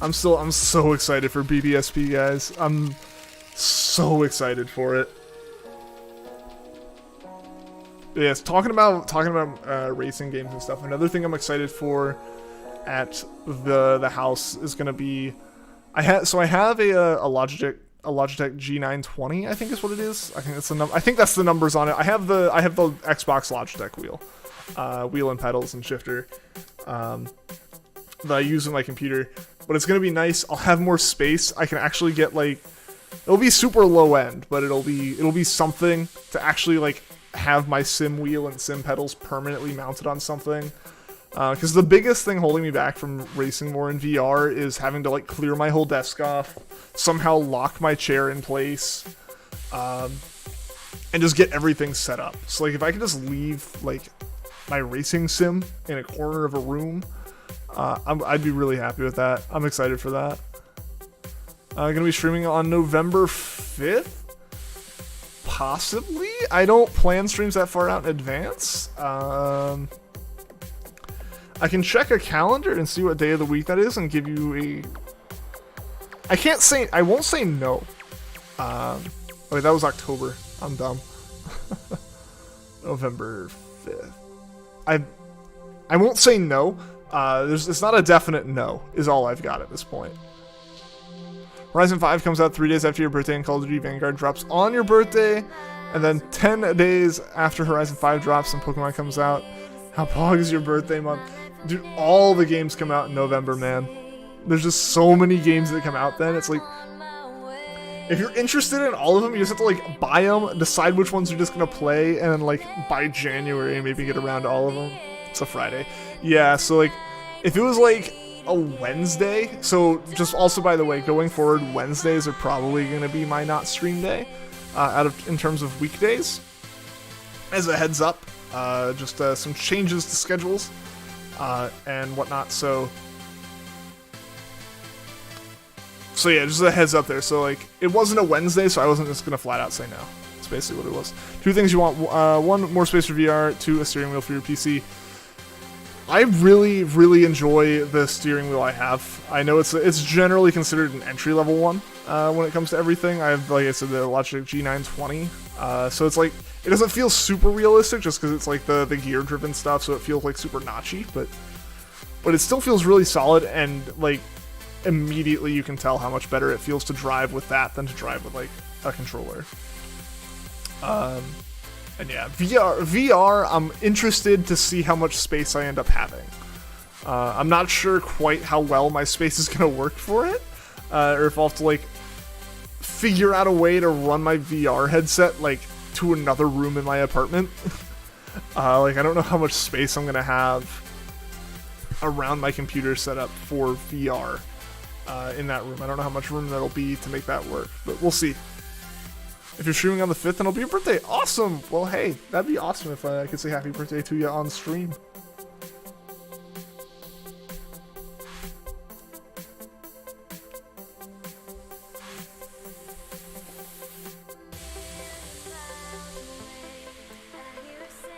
I'm so excited for BDSP, guys. I'm so excited for it. Yes, talking about racing games and stuff. Another thing I'm excited for at the house is gonna be, I have a Logitech G920, I think is what it is. I think that's the number. I think that's the numbers on it. I have the Xbox Logitech wheel and pedals and shifter that I use in my computer. But it's gonna be nice. I'll have more space. I can actually get like, it'll be super low end, but it'll be something to actually like have my sim wheel and sim pedals permanently mounted on something. Because the biggest thing holding me back from racing more in VR is having to like clear my whole desk off, somehow lock my chair in place, and just get everything set up. So like if I could just leave like my racing sim in a corner of a room, I'd be really happy with that. I'm excited for that. Gonna be streaming on November 5th? Possibly. I don't plan streams that far out in advance. I can check a calendar and see what day of the week that is and give you a... I won't say no. Wait, that was October. I'm dumb. November 5th. I won't say no. It's not a definite no, is all I've got at this point. Horizon 5 comes out 3 days after your birthday, and Call of Duty Vanguard drops on your birthday, and then 10 days after Horizon 5 drops and Pokemon comes out. How pog is your birthday month? Dude, all the games come out in November, man. There's just so many games that come out then. It's like, if you're interested in all of them, you just have to like buy them, decide which ones you're just gonna play, and then like by January maybe get around to all of them. It's a Friday. Yeah, so like, if it was like a Wednesday, so just also by the way, going forward, Wednesdays are probably gonna be my not stream day, in terms of weekdays. As a heads up, just some changes to schedules and whatnot. So yeah, just a heads up there. So like, it wasn't a Wednesday, so I wasn't just gonna flat out say no. That's basically what it was. 2 things you want: 1, more space for VR; 2, a steering wheel for your PC. I really, really enjoy the steering wheel I have. I know it's generally considered an entry-level one when it comes to everything. I have, like I said, the Logitech G920, so it's like, it doesn't feel super realistic just because it's like the gear-driven stuff, so it feels like super notchy, but it still feels really solid, and like immediately you can tell how much better it feels to drive with that than to drive with like a controller. And yeah, VR, I'm interested to see how much space I end up having. I'm not sure quite how well my space is going to work for it, or if I'll have to like figure out a way to run my VR headset like to another room in my apartment. Like, I don't know how much space I'm going to have around my computer setup for VR in that room. I don't know how much room that'll be to make that work, but we'll see. If you're streaming on the 5th, then it'll be your birthday. Awesome! Well, hey, that'd be awesome if I could say happy birthday to you on stream.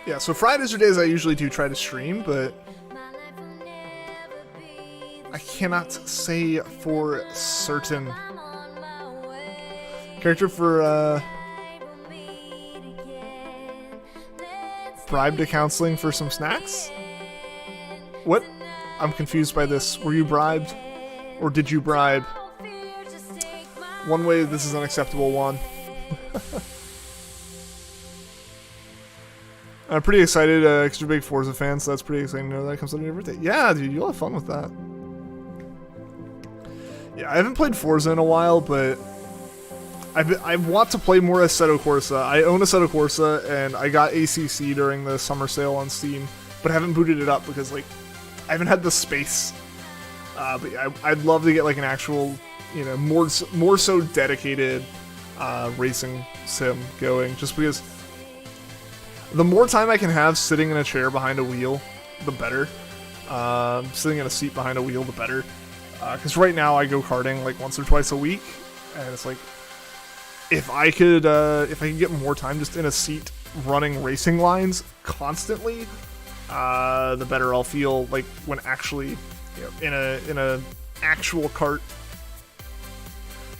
Yeah, so Fridays are days I usually do try to stream, but I cannot say for certain. Character for bribe to counseling for some snacks? What? I'm confused by this. Were you bribed? Or did you bribe? One way this is unacceptable, one. I'm pretty excited, extra big Forza fan, so that's pretty exciting to know that comes out on your birthday. Yeah, dude, you'll have fun with that. Yeah, I haven't played Forza in a while, but I want to play more Assetto Corsa. I own Assetto Corsa, and I got ACC during the summer sale on Steam, but haven't booted it up because, like, I haven't had the space. But yeah, I'd love to get, like, an actual, you know, more so dedicated racing sim going, just because the more time I can have sitting in a chair behind a wheel, the better. Sitting in a seat behind a wheel, the better. Because right now I go karting like once or twice a week, and it's like, if I could get more time just in a seat running racing lines constantly, the better I'll feel. Like when actually, you know, in a actual kart.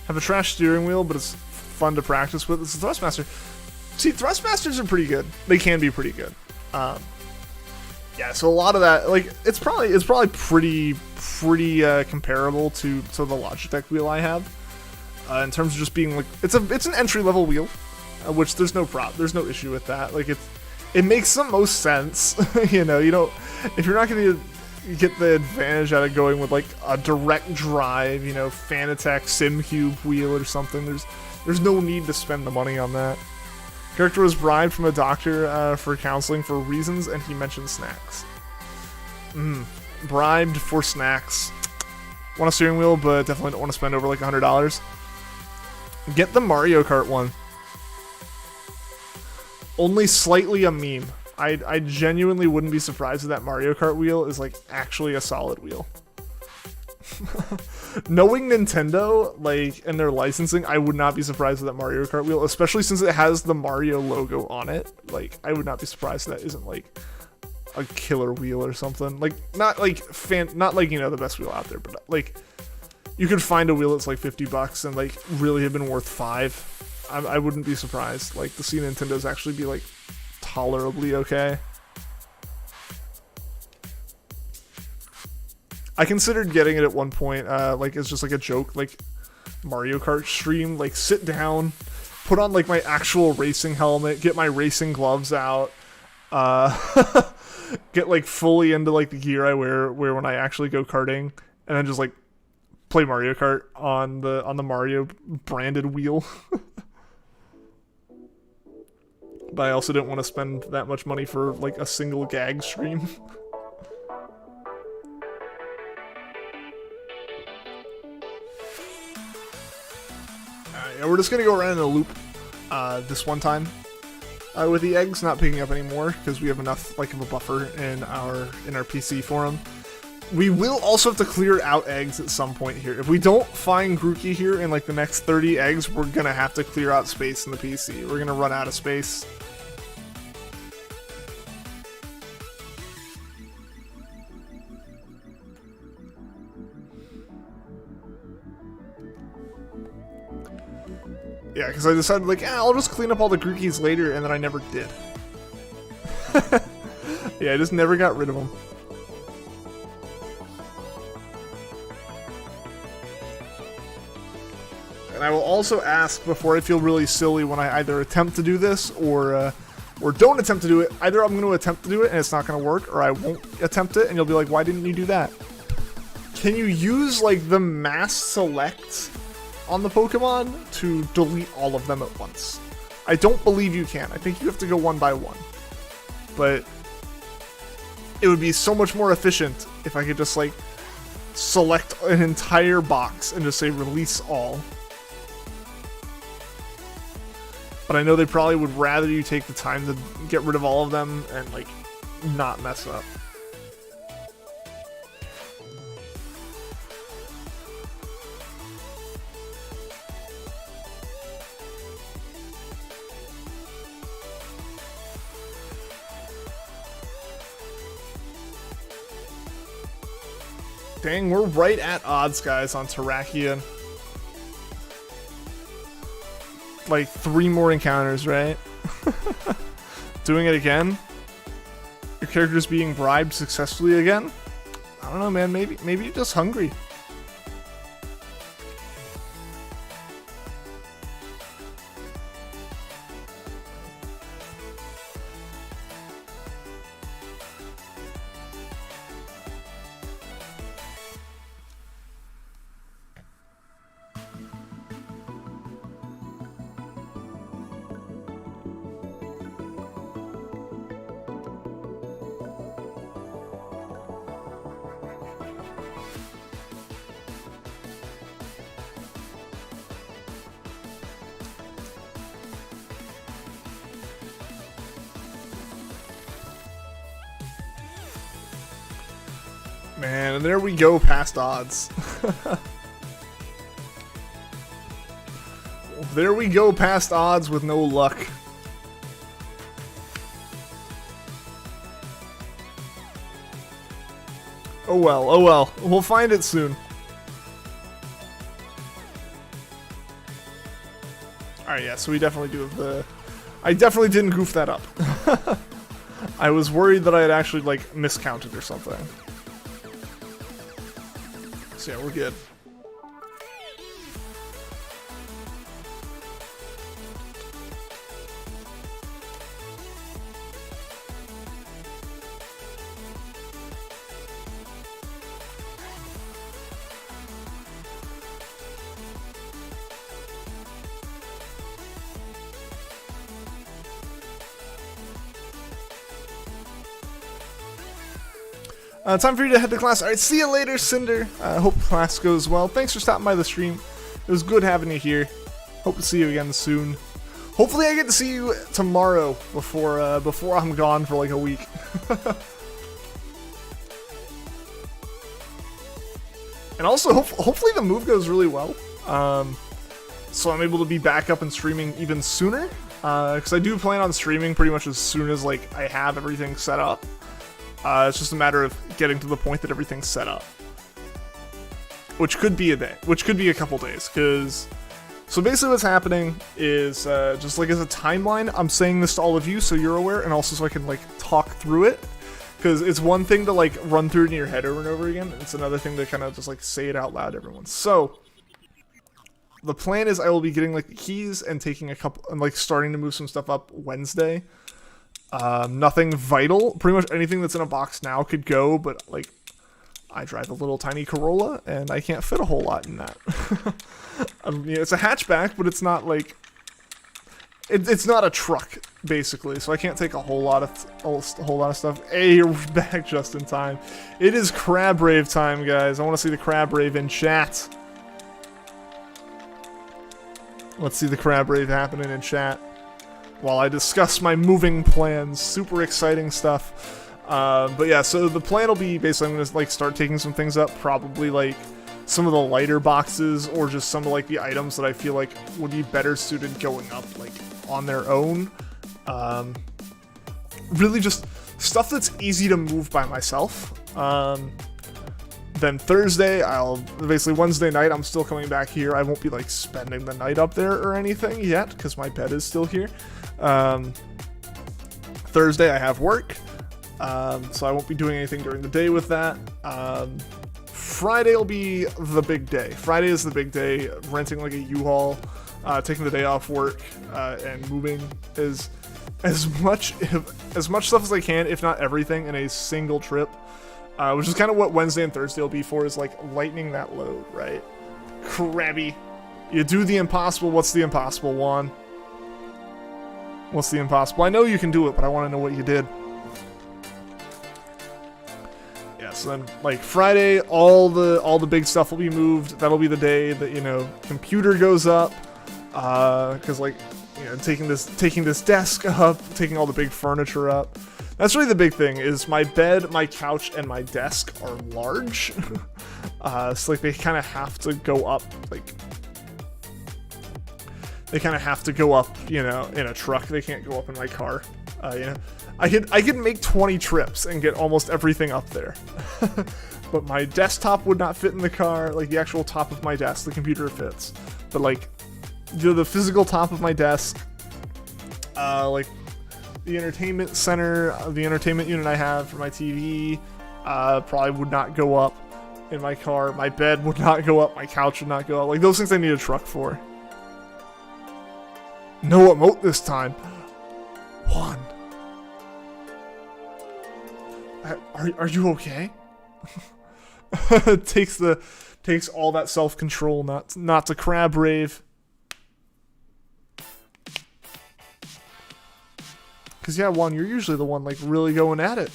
Have a trash steering wheel, but it's fun to practice with. It's a Thrustmaster. See, Thrustmasters are pretty good. They can be pretty good. Yeah, so a lot of that, like, it's probably pretty comparable to the Logitech wheel I have. In terms of just being like, it's an entry level wheel, which there's no issue with that. Like it makes the most sense. You know, if you're not gonna get the advantage out of going with like a direct drive, you know, Fanatec SimCube wheel or something, there's no need to spend the money on that. Character was bribed from a doctor for counseling for reasons, and he mentioned snacks. Bribed for snacks. Want a steering wheel, but definitely don't want to spend over like $100. Get the Mario Kart one. Only slightly a meme. I genuinely wouldn't be surprised if that Mario Kart wheel is like actually a solid wheel. Knowing Nintendo, like, and their licensing, I would not be surprised with that Mario Kart wheel, especially since it has the Mario logo on it. Like, I would not be surprised if that isn't, like, a killer wheel or something. Like, not like, you know, the best wheel out there, but, like, you could find a wheel that's, like, $50 and, like, really have been worth $5. I wouldn't be surprised, like, to see Nintendo's actually be, like, tolerably okay. I considered getting it at one point, like, it's just like a joke, like, Mario Kart stream, like, sit down, put on, like, my actual racing helmet, get my racing gloves out, get, like, fully into, like, the gear I wear when I actually go karting, and then just, like, play Mario Kart on the Mario branded wheel. But I also didn't want to spend that much money for, like, a single gag stream. We're just gonna go around in a loop this one time with the eggs, not picking up anymore because we have enough like of a buffer in our PC for them. We will also have to clear out eggs at some point here. If we don't find Grookey here in like the next 30 eggs, we're gonna have to clear out space in the PC. We're gonna run out of space. Yeah, because I decided, like, I'll just clean up all the Grookeys later, and then I never did. Yeah, I just never got rid of them. And I will also ask, before I feel really silly when I either attempt to do this, or don't attempt to do it, either I'm going to attempt to do it, and it's not going to work, or I won't attempt it, and you'll be like, why didn't you do that? Can you use, like, the mass select on the Pokemon to delete all of them at once? I don't believe you can. I think you have to go one by one. But it would be so much more efficient if I could just like select an entire box and just say release all. But I know they probably would rather you take the time to get rid of all of them and like not mess up. Dang, we're right at odds, guys, on Terrakion. Like 3 more encounters, right? Doing it again? Your character's being bribed successfully again? I don't know, man. Maybe you're just hungry. Man, and there we go past odds. There we go past odds with no luck. Oh well, oh well. We'll find it soon. Alright, yeah, so we definitely do have the... I definitely didn't goof that up. I was worried that I had actually, like, miscounted or something. So yeah, we're good. Time for you to head to class. Alright, see you later, Cinder. Hope class goes well. Thanks for stopping by the stream. It was good having you here. Hope to see you again soon. Hopefully I get to see you tomorrow before I'm gone for like a week. And also, hopefully the move goes really well. So I'm able to be back up and streaming even sooner. Because I do plan on streaming pretty much as soon as like I have everything set up. It's just a matter of getting to the point that everything's set up. Which could be a day. Which could be a couple days. So basically what's happening is, just like as a timeline, I'm saying this to all of you so you're aware, and also so I can like talk through it. Because it's one thing to like run through it in your head over and over again. It's another thing to kind of just like say it out loud to everyone. So the plan is I will be getting like the keys and taking a couple and like starting to move some stuff up Wednesday. Nothing vital. Pretty much anything that's in a box now could go, but like I drive a little tiny Corolla and I can't fit a whole lot in that. It's a hatchback, but it's not like it's not a truck basically, so I can't take a whole lot of stuff. Hey, you're back just in time. It is crab rave time, guys. I want to see the crab rave in chat. Let's see the crab rave happening in chat while I discuss my moving plans. Super exciting stuff. But yeah, so the plan will be basically I'm going to like start taking some things up, probably like some of the lighter boxes or just some of like the items that I feel like would be better suited going up like on their own. Really just stuff that's easy to move by myself. Then Thursday, basically Wednesday night, I'm still coming back here. I won't be like spending the night up there or anything yet because my bed is still here. Thursday I have work, so I won't be doing anything during the day with that. Friday will be the big day. Friday is the big day. Renting like a U-Haul, taking the day off work, and moving as much stuff as I can, if not everything, in a single trip. Which is kind of what Wednesday and Thursday will be for, is like lightening that load, right? Crabby. You do the impossible. What's the impossible, Juan? What's the impossible? I know you can do it, but I want to know what you did. Yeah, so then like Friday, all the big stuff will be moved. That'll be the day that, you know, computer goes up. Because like, you know, taking this desk up, taking all the big furniture up. That's really the big thing, is my bed, my couch, and my desk are large. So like they kind of have to go up, like they kind of have to go up, you know, in a truck. They can't go up in my car. You know, I could make 20 trips and get almost everything up there. But my desktop would not fit in the car. Like the actual top of my desk, the computer fits. But like the physical top of my desk, like the entertainment center, the entertainment unit I have for my TV, probably would not go up in my car. My bed would not go up. My couch would not go up. Like those things I need a truck for. No emote this time. Juan. Are you okay? takes all that self-control not to crab rave. Cause yeah, Juan, you're usually the one like really going at it.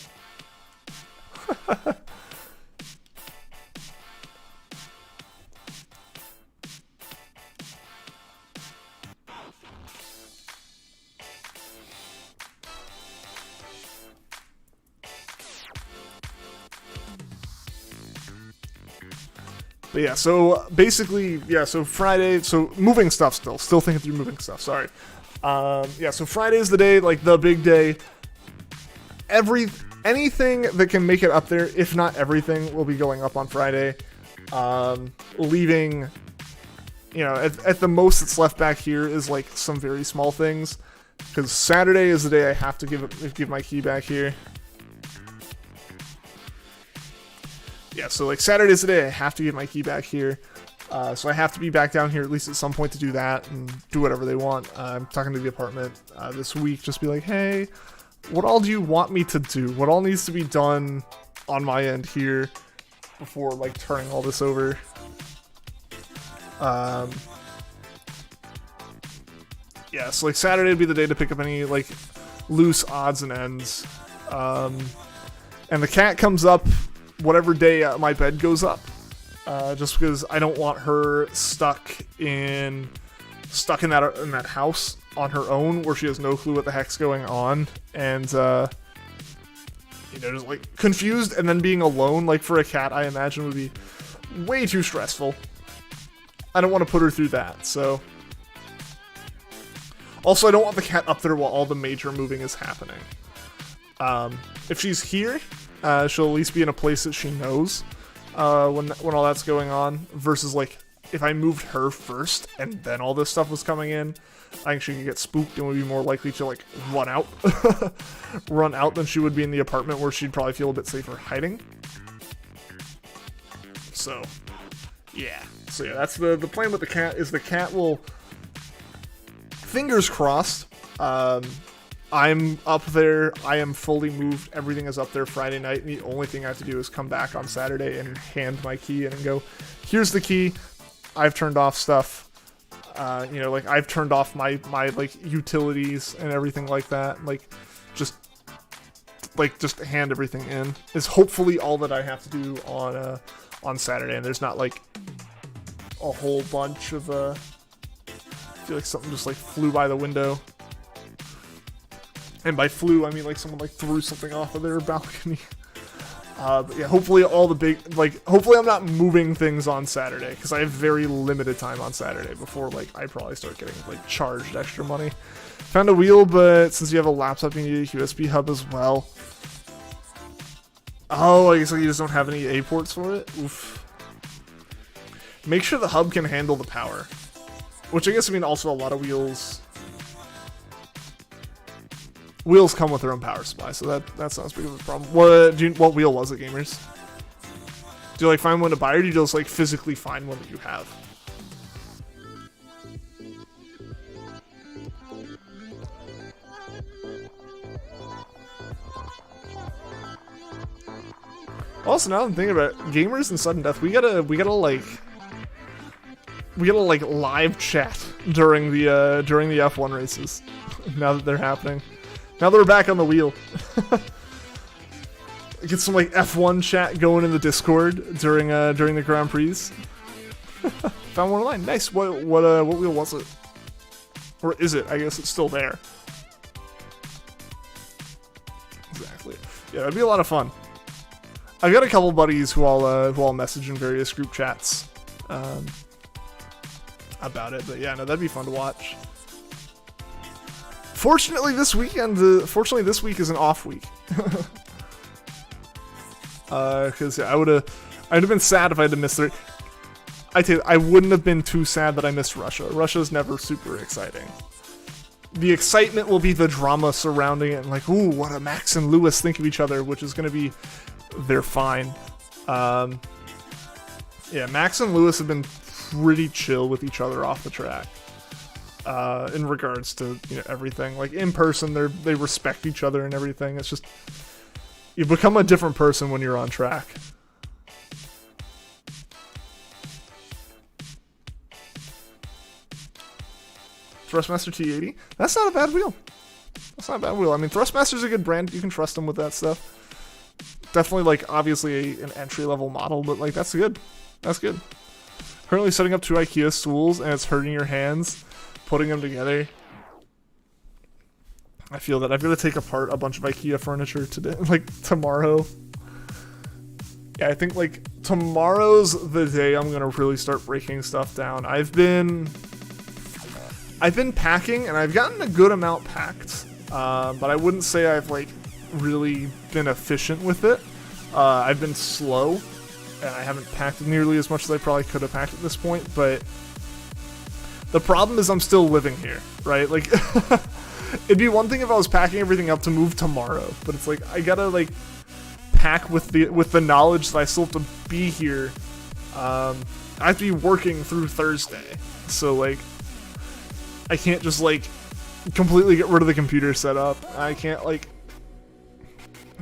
But yeah, so basically, yeah, so Friday, so moving stuff still thinking through moving stuff, sorry. Yeah, so Friday is the day, like the big day. Anything that can make it up there, if not everything, will be going up on Friday. Leaving, you know, at the most that's left back here is like some very small things. Because Saturday is the day I have to give my key back here. Yeah, so like Saturday is the day I have to give my key back here. So I have to be back down here at least at some point to do that and do whatever they want. I'm talking to the apartment this week, just be like, hey, what all do you want me to do? What all needs to be done on my end here before like turning all this over? Yeah, so like Saturday would be the day to pick up any like loose odds and ends. And the cat comes up whatever day my bed goes up. Just because I don't want her stuck in that house on her own where she has no clue what the heck's going on, and you know, just like confused and then being alone. Like for a cat, I imagine would be way too stressful. I don't want to put her through that, so. Also, I don't want the cat up there while all the major moving is happening. If she's here, she'll at least be in a place that she knows when all that's going on, versus like if I moved her first and then all this stuff was coming in, I think she could get spooked and would be more likely to like run out than she would be in the apartment, where she'd probably feel a bit safer hiding. So yeah, that's the plan with the cat. Is the cat will, fingers crossed, I'm up there, I am fully moved, everything is up there Friday night, and the only thing I have to do is come back on Saturday and hand my key in and go, here's the key, I've turned off stuff, you know, like, I've turned off my like, utilities and everything like that, like, just hand everything in, is hopefully all that I have to do on Saturday, and there's not, like, a whole bunch of, I feel like something just, like, flew by the window. And by flew, I mean like someone like threw something off of their balcony. But yeah, hopefully all the big, like, hopefully I'm not moving things on Saturday, because I have very limited time on Saturday before, like, I probably start getting, like, charged extra money. Found a wheel, but since you have a laptop, you need a USB hub as well. Oh, I guess like you just don't have any A ports for it? Oof. Make sure the hub can handle the power. Which I guess, I mean, also a lot of wheels come with their own power supply, so that's not as big of a problem. What wheel was it, gamers? Do you like find one to buy, or do you just like physically find one that you have? Also, now that I'm thinking about it, gamers and sudden death, we gotta like live chat during the F1 races. Now that they're happening. Now that we're back on the wheel. Get some like F1 chat going in the Discord during the Grand Prix. Found one online. Nice. What wheel was it? Or is it? I guess it's still there. Exactly. Yeah, it'd be a lot of fun. I've got a couple buddies who I'll message in various group chats about it, but yeah, no, that'd be fun to watch. Fortunately, this week is an off week. Because yeah, I'd have been sad if I had to miss it. I tell you, I wouldn't have been too sad that I missed Russia. Russia's never super exciting. The excitement will be the drama surrounding it, and like, ooh, what do Max and Lewis think of each other, which is going to be, they're fine. Yeah, Max and Lewis have been pretty chill with each other off the track. In regards to, you know, everything. Like, in person, they respect each other and everything. It's just, you become a different person when you're on track. Thrustmaster T80? That's not a bad wheel. That's not a bad wheel. I mean, Thrustmaster's a good brand. You can trust them with that stuff. Definitely, like, obviously an entry-level model, but, like, that's good. That's good. Currently setting up 2 IKEA stools, and it's hurting your hands putting them together. I feel that I've got to take apart a bunch of IKEA furniture today, like tomorrow. Yeah, I think like tomorrow's the day I'm gonna really start breaking stuff down. I've been packing, and I've gotten a good amount packed, but I wouldn't say I've like really been efficient with it. I've been slow, and I haven't packed nearly as much as I probably could have packed at this point, but the problem is I'm still living here, right? Like, it'd be one thing if I was packing everything up to move tomorrow, but it's like, I gotta, like, pack with the knowledge that I still have to be here. I have to be working through Thursday, so, like, I can't just, like, completely get rid of the computer setup. I can't, like,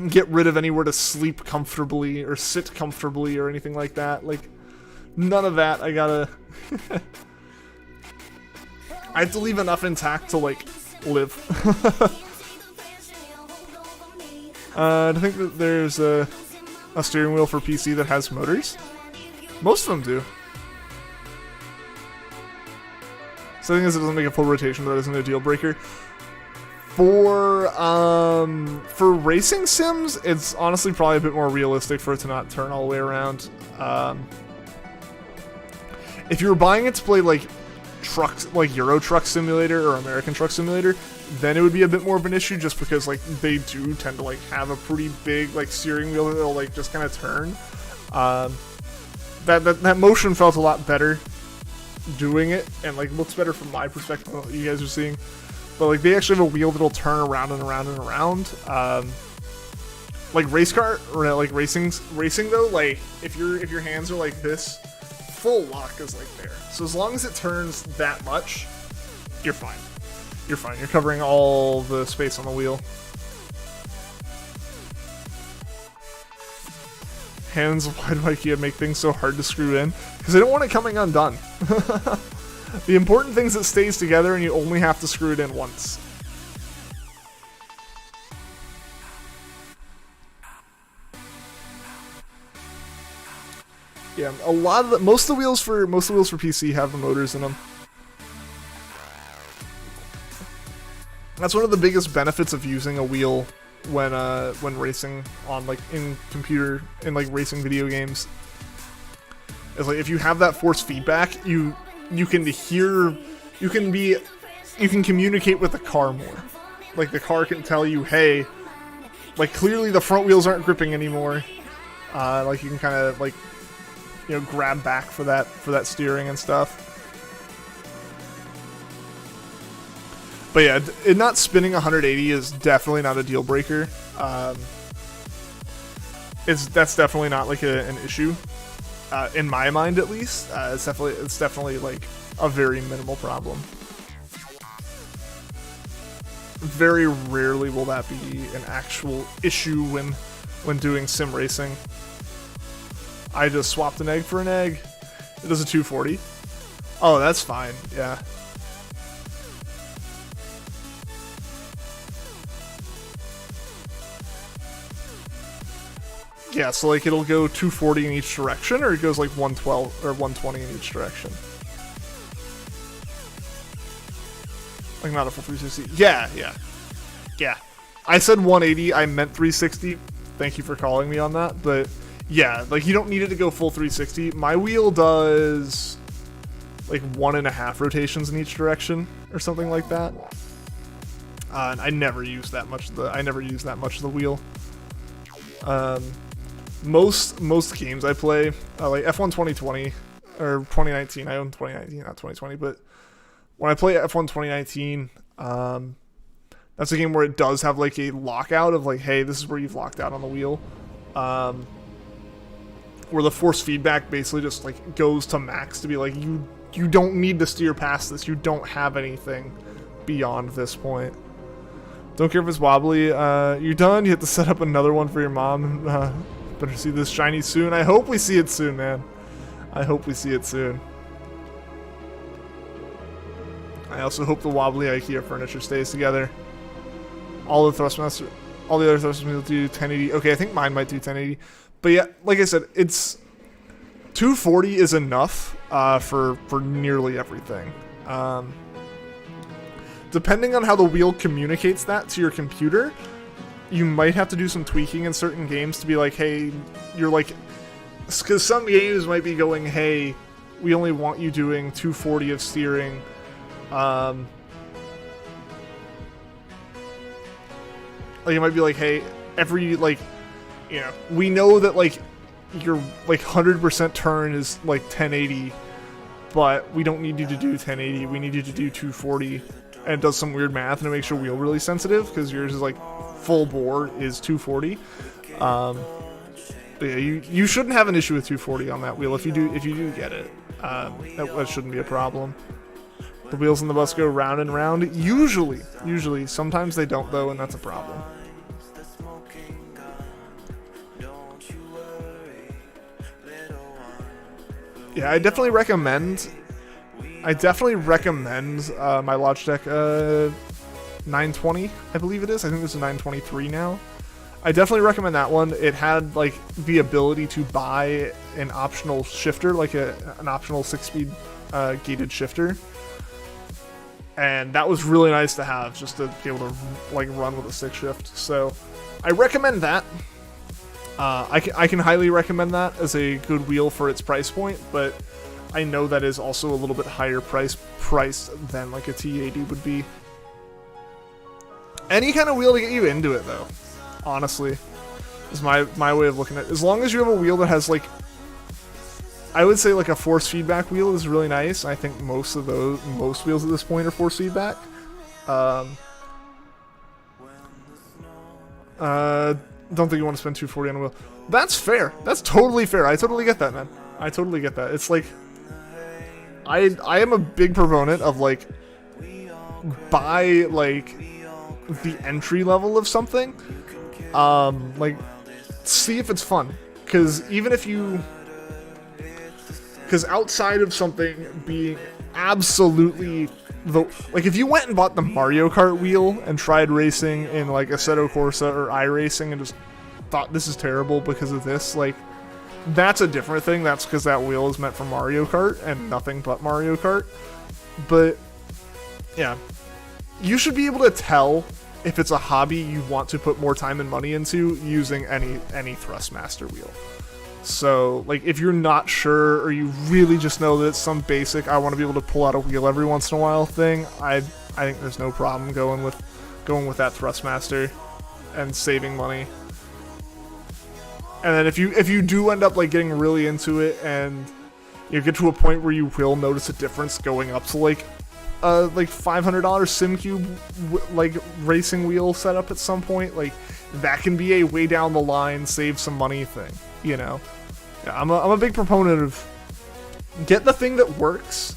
get rid of anywhere to sleep comfortably or sit comfortably or anything like that. Like, none of that. I gotta... I have to leave enough intact to, like, live. I think that there's a steering wheel for PC that has motors. Most of them do. So the thing is, it doesn't make a full rotation, but that isn't a deal breaker. For racing sims, it's honestly probably a bit more realistic for it to not turn all the way around. If you were buying it to play like trucks, like Euro Truck Simulator or American Truck Simulator, then it would be a bit more of an issue, just because like they do tend to like have a pretty big like steering wheel that'll like just kind of turn. That motion felt a lot better doing it, and like looks better from my perspective than what you guys are seeing. But like they actually have a wheel that'll turn around and around and around. Like race car or like racing though, like if your hands are like this, full lock is like there. So as long as it turns that much, you're fine. You're fine. You're covering all the space on the wheel. Hands, why do IKEA make things so hard to screw in? Because they don't want it coming undone. The important thing is it stays together and you only have to screw it in once. Yeah, a lot of most of the wheels for PC have the motors in them. That's one of the biggest benefits of using a wheel when racing on like in racing video games. Is like if you have that force feedback, you can communicate with the car more. Like the car can tell you, hey, like clearly the front wheels aren't gripping anymore. Like you can kind of like, you know, grab back for that steering and stuff. But yeah, it not spinning 180 is definitely not a deal breaker. That's definitely not like an issue, in my mind at least. It's definitely like a very minimal problem. Very rarely will that be an actual issue when doing sim racing. I just swapped an egg for an egg. It does a 240. Oh, that's fine. Yeah. Yeah, so like it'll go 240 in each direction, or it goes like 112 or 120 in each direction. Like not a full 360. Yeah. I said 180, I meant 360. Thank you for calling me on that, but yeah, like you don't need it to go full 360. My wheel does like 1.5 rotations in each direction or something like that. And I never use that much of the wheel. Most games I play, like F1 2020 or 2019. I own 2019, not 2020, but when I play F1 2019, that's a game where it does have like a lockout of like, hey, this is where you've locked out on the wheel. Where the force feedback basically just like goes to max to be like, you don't need to steer past this. You don't have anything beyond this point. Don't care if it's wobbly. You done? You have to set up another one for your mom. Better see this shiny soon. I hope we see it soon, man. I hope we see it soon. I also hope the wobbly IKEA furniture stays together. All the other Thrustmasters will do 1080. Okay, I think mine might do 1080. But yeah, like I said, it's 240 is enough for nearly everything. Depending on how the wheel communicates that to your computer, you might have to do some tweaking in certain games to be like, hey, you're like, because some games might be going, hey, we only want you doing 240 of steering. Like it might be like, hey, every like, you know, we know that like your like 100% turn is like 1080, but we don't need you to do 1080. We need you to do 240, and it does some weird math and it makes your wheel really sensitive because yours is like full bore is 240. But yeah, you shouldn't have an issue with 240 on that wheel if you do get it. That shouldn't be a problem. The wheels on the bus go round and round. Usually. Sometimes they don't though, and that's a problem. Yeah, I definitely recommend my Logitech 920, I believe it is. I think there's a 923 now. I definitely recommend that one. It had like the ability to buy an optional shifter, like an optional 6-speed gated shifter. And that was really nice to have, just to be able to like run with a stick shift. So I recommend that. I can highly recommend that as a good wheel for its price point, but I know that is also a little bit higher price than like a T80 would be. Any kind of wheel to get you into it, though, honestly, is my way of looking at it. As long as you have a wheel that has, like, I would say like a force feedback wheel is really nice. I think most wheels at this point are force feedback. Don't think you want to spend $240 on a wheel. That's fair. That's totally fair. I totally get that, man. I totally get that. It's like, I am a big proponent of, like, buy, like, the entry level of something. Like, see if it's fun. Because even if you... Because outside of something being absolutely... Like, if you went and bought the Mario Kart wheel and tried racing in, like, Assetto Corsa or iRacing and just thought this is terrible because of this, like, that's a different thing. That's because that wheel is meant for Mario Kart and nothing but Mario Kart. But, yeah. You should be able to tell if it's a hobby you want to put more time and money into using any Thrustmaster wheel. So, like, if you're not sure or you really just know that it's some basic, I want to be able to pull out a wheel every once in a while thing, I think there's no problem going with that Thrustmaster and saving money. And then if you do end up, like, getting really into it and you get to a point where you will notice a difference going up to, like $500 SimCube like racing wheel setup at some point, like, that can be a way down the line save some money thing, you know. Yeah, I'm a big proponent of get the thing that works,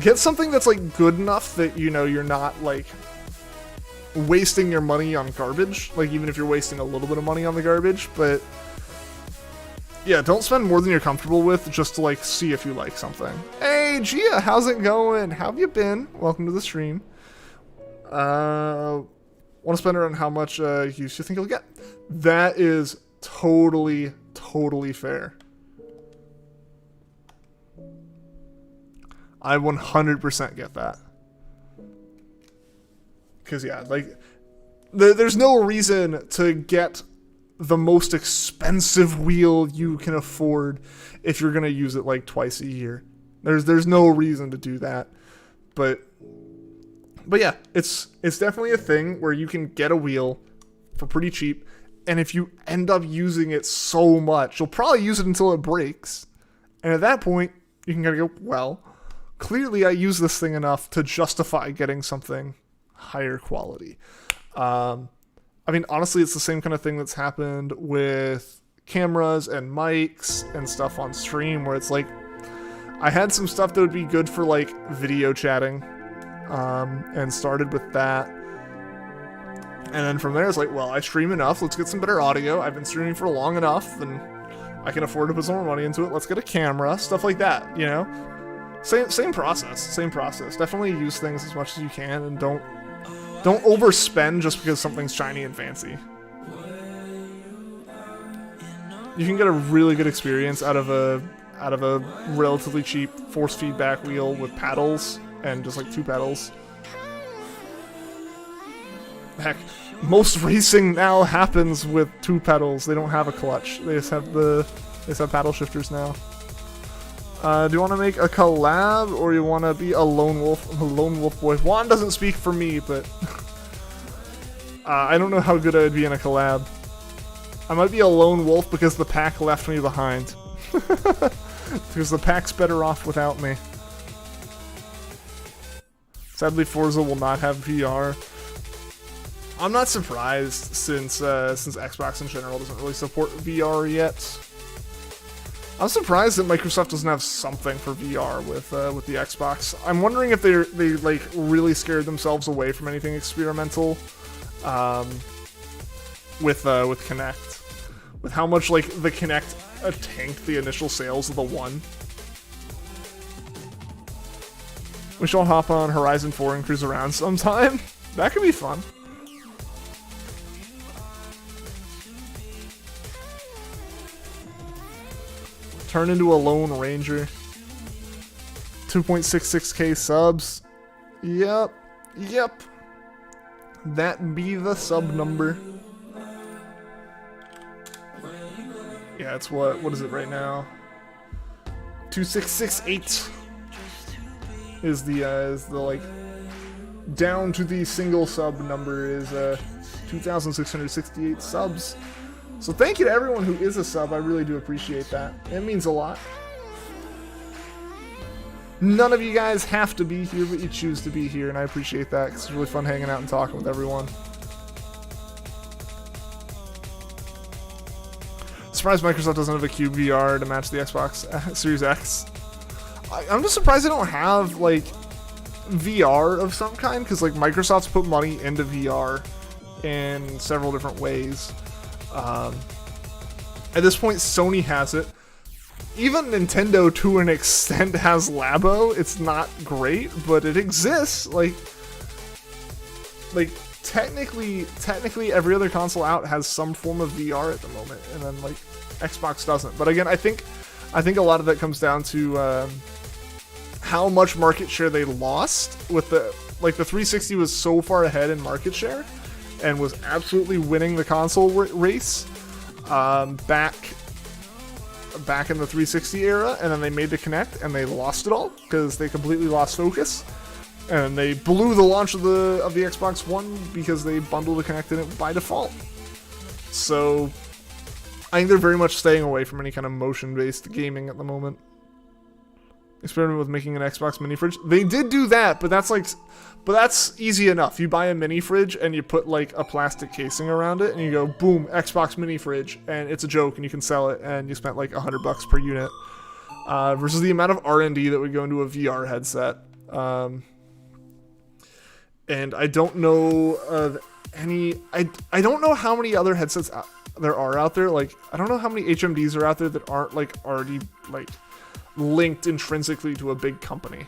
get something that's, like, good enough that, you know, you're not, like, wasting your money on garbage, like, even if you're wasting a little bit of money on the garbage. But yeah, don't spend more than you're comfortable with just to, like, see if you like something. Hey, Gia, how's it going? How have you been? Welcome to the stream. Want to spend around how much use you think you'll get? That is totally fair. I 100% get that. Because, yeah, like, there's no reason to get the most expensive wheel you can afford if you're going to use it, like, twice a year. There's no reason to do that. But yeah, it's definitely a thing where you can get a wheel for pretty cheap, and if you end up using it so much, you'll probably use it until it breaks. And at that point, you can kind of go, well, clearly I use this thing enough to justify getting something higher quality. I mean, honestly, it's the same kind of thing that's happened with cameras and mics and stuff on stream, where it's like, I had some stuff that would be good for, like, video chatting, and started with that. And then from there, it's like, well, I stream enough, let's get some better audio. I've been streaming for long enough, and I can afford to put some more money into it. Let's get a camera, stuff like that, you know? Same process. Definitely use things as much as you can, and don't overspend just because something's shiny and fancy. You can get a really good experience out of a relatively cheap force feedback wheel with paddles and just, like, 2 pedals. Heck, most racing now happens with 2 pedals. They don't have a clutch. They just have paddle shifters now. Do you want to make a collab, or you want to be a lone wolf? I'm a lone wolf boy. Juan doesn't speak for me, but I don't know how good I would be in a collab. I might be a lone wolf because the pack left me behind. Because the pack's better off without me. Sadly, Forza will not have VR. I'm not surprised, since Xbox in general doesn't really support VR yet. I'm surprised that Microsoft doesn't have something for VR with the Xbox. I'm wondering if they like really scared themselves away from anything experimental with Kinect. With how much, like, the Kinect tanked the initial sales of the One. We should all hop on Horizon 4 and cruise around sometime. That could be fun. Turn into a Lone Ranger. 2.66k subs. Yep. That be the sub number. Yeah, it's what is it right now? 2668 is the like down to the single sub number is 2,668 subs. So thank you to everyone who is a sub. I really do appreciate that. It means a lot. None of you guys have to be here, but you choose to be here, and I appreciate that because it's really fun hanging out and talking with everyone. Surprised Microsoft doesn't have a Cube VR to match the Xbox Series X. I'm just surprised they don't have like VR of some kind, because like Microsoft's put money into VR in several different ways. At this point, Sony has it. Even Nintendo, to an extent, has Labo. It's not great, but it exists. Like technically, every other console out has some form of VR at the moment, and then like Xbox doesn't. But again, I think a lot of that comes down to how much market share they lost with the 360 was so far ahead in market share and was absolutely winning the console race back in the 360 era, and then they made the Kinect and they lost it all because they completely lost focus, and they blew the launch of the Xbox One because they bundled the Kinect in it by default. So I think they're very much staying away from any kind of motion-based gaming at the moment. Experiment with making an Xbox mini fridge. They did do that, but that's easy enough. You buy a mini fridge and you put like a plastic casing around it, and you go, boom, Xbox mini fridge, and it's a joke, and you can sell it, and you spent like $100 per unit, versus the amount of R&D that would go into a VR headset. And I don't know of any. I don't know how many other headsets there are out there. Like, I don't know how many HMDs are out there that aren't like already like linked intrinsically to a big company,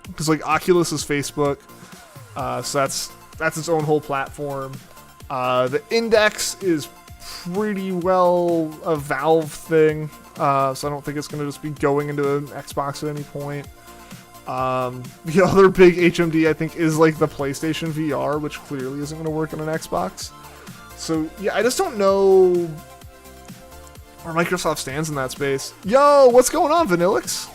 because like Oculus is Facebook, so that's its own whole platform. The Index is pretty well a Valve thing, so I don't think it's going to just be going into an Xbox at any point. The other big HMD I think is like the PlayStation VR, which clearly isn't going to work on an Xbox. So yeah, I just don't know where Microsoft stands in that space. Yo, what's going on, Vanillix?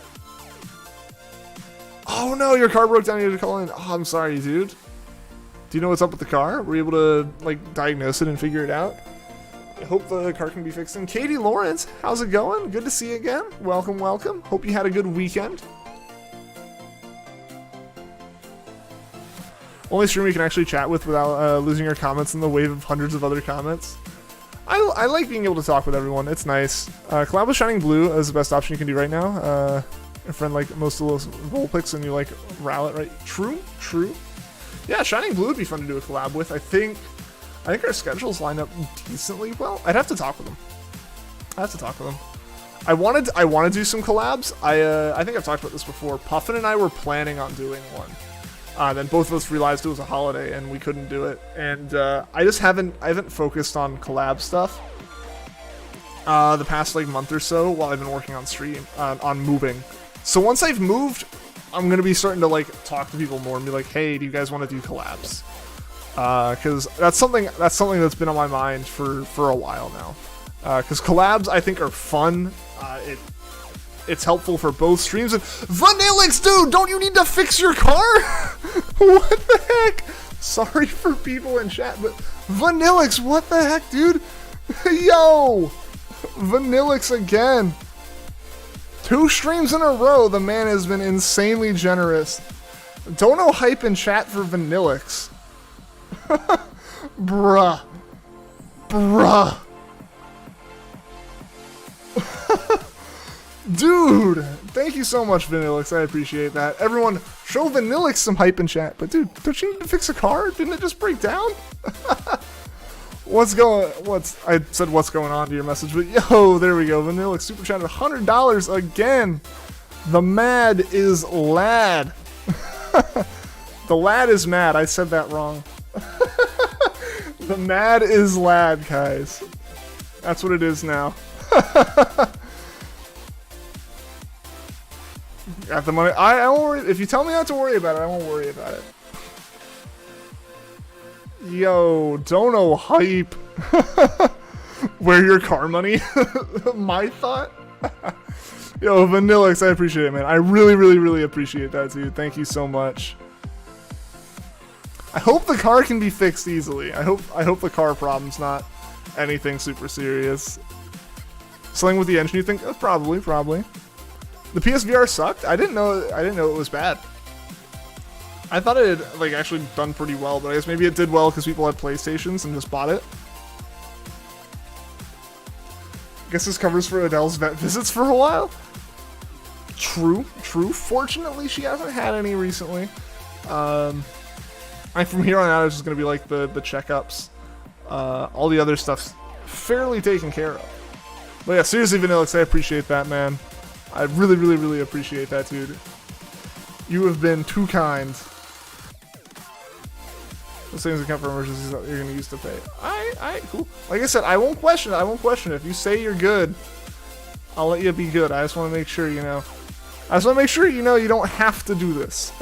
Oh no, your car broke down. You had to call in. Oh, I'm sorry, dude. Do you know what's up with the car? Were you able to like diagnose it and figure it out? I hope the car can be fixed. And Katie Lawrence, how's it going? Good to see you again. Welcome, welcome. Hope you had a good weekend. Only stream you can actually chat with without losing your comments in the wave of hundreds of other comments. I like being able to talk with everyone. It's nice. Collab with Shining Blue is the best option you can do right now. A friend like most of those role picks, and you like Rowlet, right? True. Yeah, Shining Blue would be fun to do a collab with. I think our schedules line up decently well. I'd have to talk with them. I want to do some collabs. I think I've talked about this before. Puffin and I were planning on doing one. Then both of us realized it was a holiday and we couldn't do it. And I haven't focused on collab stuff the past like month or so while I've been working on stream on moving. So once I've moved, I'm gonna be starting to like talk to people more and be like, hey, do you guys want to do collabs? Because that's something that's been on my mind for a while now. Because collabs I think are fun. It's helpful for both streams. And Vanillix, dude, don't you need to fix your car? What the heck? Sorry for people in chat, but Vanillix, what the heck, dude? Yo, Vanillix again. 2 streams in a row. The man has been insanely generous. Dono hype in chat for Vanillix. Bruh. Dude, thank you so much, Vanillix. I appreciate that. Everyone, show Vanillix some hype in chat. But dude, don't you need to fix a car? Didn't it just break down? I said what's going on to your message, but yo, there we go. Vanillix super chatted $100 again. The mad is lad. The lad is mad. I said that wrong. The mad is lad, guys. That's what it is now. Got the money. I won't worry. If you tell me not to worry about it, I won't worry about it. Yo, Dono hype. Where your car money? My thought. Yo, Vanillix, I appreciate it, man. I really, really, really appreciate that, dude. Thank you so much. I hope the car can be fixed easily. I hope the car problem's not anything super serious. Something with the engine, you think? Oh, probably. The PSVR sucked. I didn't know it was bad. I thought it had, like, actually done pretty well, but I guess maybe it did well because people had PlayStations and just bought it. I guess this covers for Adele's vet visits for a while. True. Fortunately, she hasn't had any recently. From here on out, it's just gonna be like the checkups. All the other stuff's fairly taken care of. But yeah, seriously, Vanillix, I appreciate that, man. I really, really, really appreciate that, dude. You have been too kind. Those things account for emergencies that you're gonna use to pay. Alright, cool. Like I said, I won't question it. If you say you're good, I'll let you be good. I just want to make sure you know. You don't have to do this.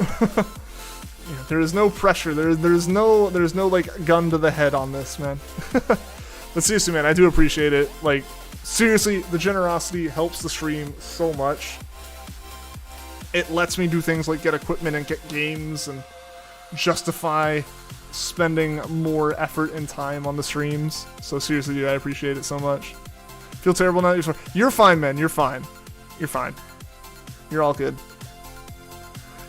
Yeah, there is no pressure. There's no like gun to the head on this, man. But seriously, man, I do appreciate it. Like, seriously, the generosity helps the stream so much. It lets me do things like get equipment and get games and justify spending more effort and time on the streams. So seriously, dude, I appreciate it so much. Feel terrible now? You're fine, man. You're fine. You're all good.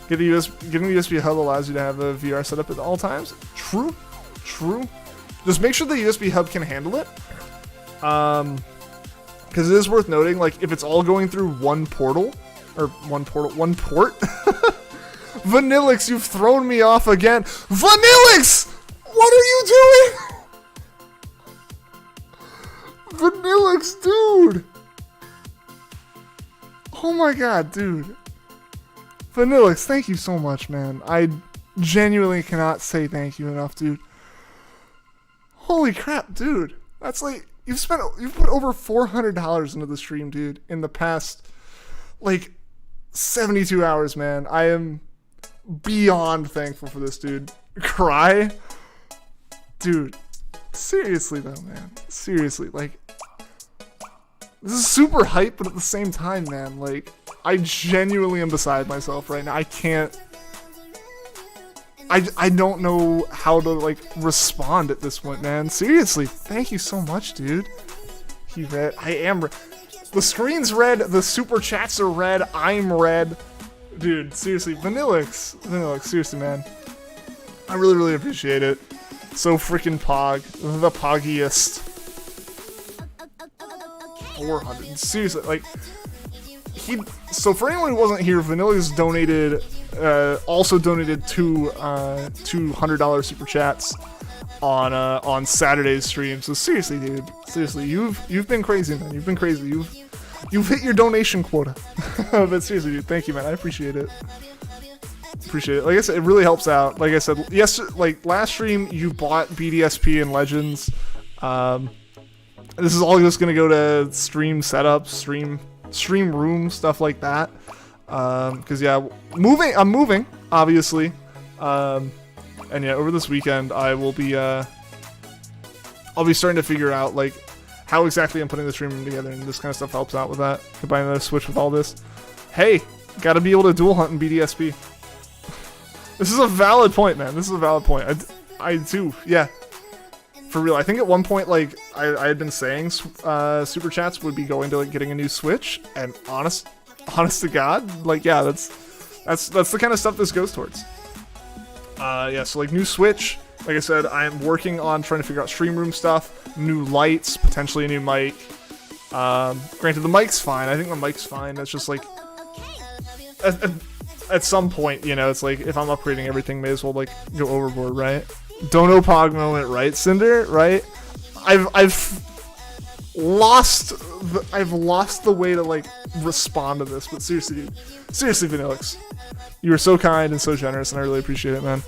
Getting a USB hub allows you to have a VR setup at all times. True. Just make sure the USB hub can handle it. Because it is worth noting, like, if it's all going through one port. Vanillix, you've thrown me off again. Vanillix! What are you doing? Vanillix, dude! Oh my god, dude. Vanillix, thank you so much, man. I genuinely cannot say thank you enough, dude. Holy crap, dude. That's like, you've put over $400 into the stream, dude, in the past, like, 72 hours, man. I am beyond thankful for this, dude. Cry? Dude, seriously though, man. Seriously, like, this is super hype, but at the same time, man, like, I genuinely am beside myself right now. I can't... I don't know how to, like, respond at this point, man. Seriously, thank you so much, dude. I am red. The screen's red, the super chats are red, I'm red. Dude, seriously, Vanillix, seriously, man. I really, really appreciate it. So freaking pog. The poggiest. 400. Seriously, like... So for anyone who wasn't here, Vanillix donated, also donated two $100 super chats on Saturday's stream. So seriously, dude, seriously, you've been crazy, man. You've been crazy. You've hit your donation quota. But seriously, dude, thank you, man. I appreciate it. Appreciate it. Like I said, it really helps out. Like I said, like last stream, you bought BDSP and Legends. This is all just gonna go to stream setup, stream room, stuff like that. Because yeah, I'm moving, obviously. And yeah, over this weekend, I'll be starting to figure out like how exactly I'm putting the stream room together, and this kind of stuff helps out with that. Combining the Switch with all this. Hey, gotta be able to dual hunt in BDSP. This is a valid point, man. This is a valid point. I do, yeah. For real, I think at one point, like, I had been saying super chats would be going to like getting a new Switch, and honest to God, like, yeah, that's the kind of stuff this goes towards. Yeah, so like new Switch, like I said, I'm working on trying to figure out stream room stuff, new lights, potentially a new mic. Granted, the mic's fine. I think the mic's fine. That's just like at some point, you know, it's like if I'm upgrading everything, may as well like go overboard, right? Dono Pog moment, right, Cinder? Right? I've lost the way to like respond to this, but seriously, dude. Seriously, Vanillix. You were so kind and so generous, and I really appreciate it, man.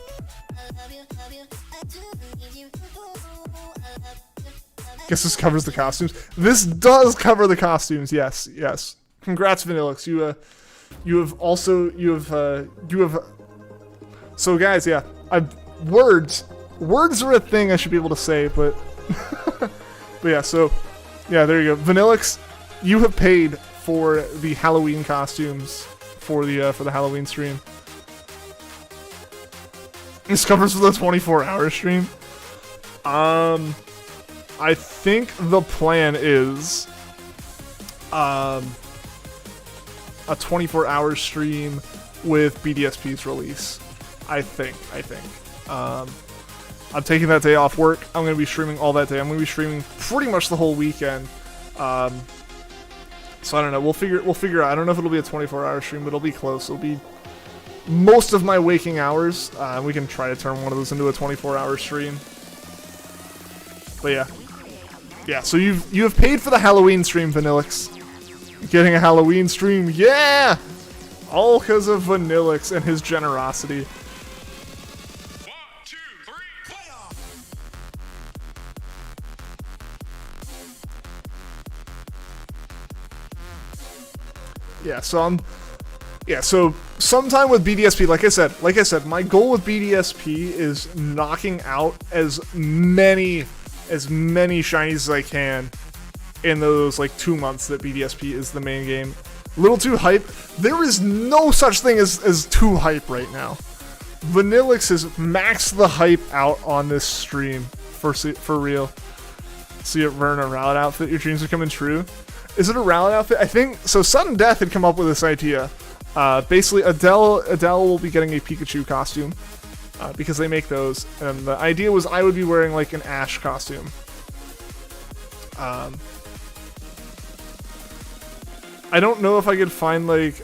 Guess this covers the costumes. This does cover the costumes, yes. Congrats, Vanillix. You have so guys, yeah. Words are a thing I should be able to say, but but yeah, so yeah, there you go. Vanillix, you have paid for the Halloween costumes for the Halloween stream. This covers for the 24-hour stream. I think the plan is a 24-hour stream with BDSP's release. I think. I'm taking that day off work. I'm going to be streaming all that day. I'm going to be streaming pretty much the whole weekend. So I don't know. We'll figure out. I don't know if it'll be a 24-hour stream, but it'll be close. It'll be most of my waking hours. We can try to turn one of those into a 24-hour stream. But yeah. Yeah, so you have paid for the Halloween stream, Vanillix. Getting a Halloween stream, yeah! All because of Vanillix and his generosity. 1, 2, 3, playoff! Yeah, so sometime with BDSP, like I said, my goal with BDSP is knocking out as many shinies as I can in those like 2 months that BDSP is the main game. Little too hype. There is no such thing as too hype right now. Vanillix has maxed the hype out on this stream for real. See it, Vern, a Rowlet outfit. Your dreams are coming true. Is it a Rowlet outfit? I think so. Sudden Death had come up with this idea. Basically, Adele will be getting a Pikachu costume. Because they make those, and the idea was I would be wearing like an Ash costume. I don't know if I could find like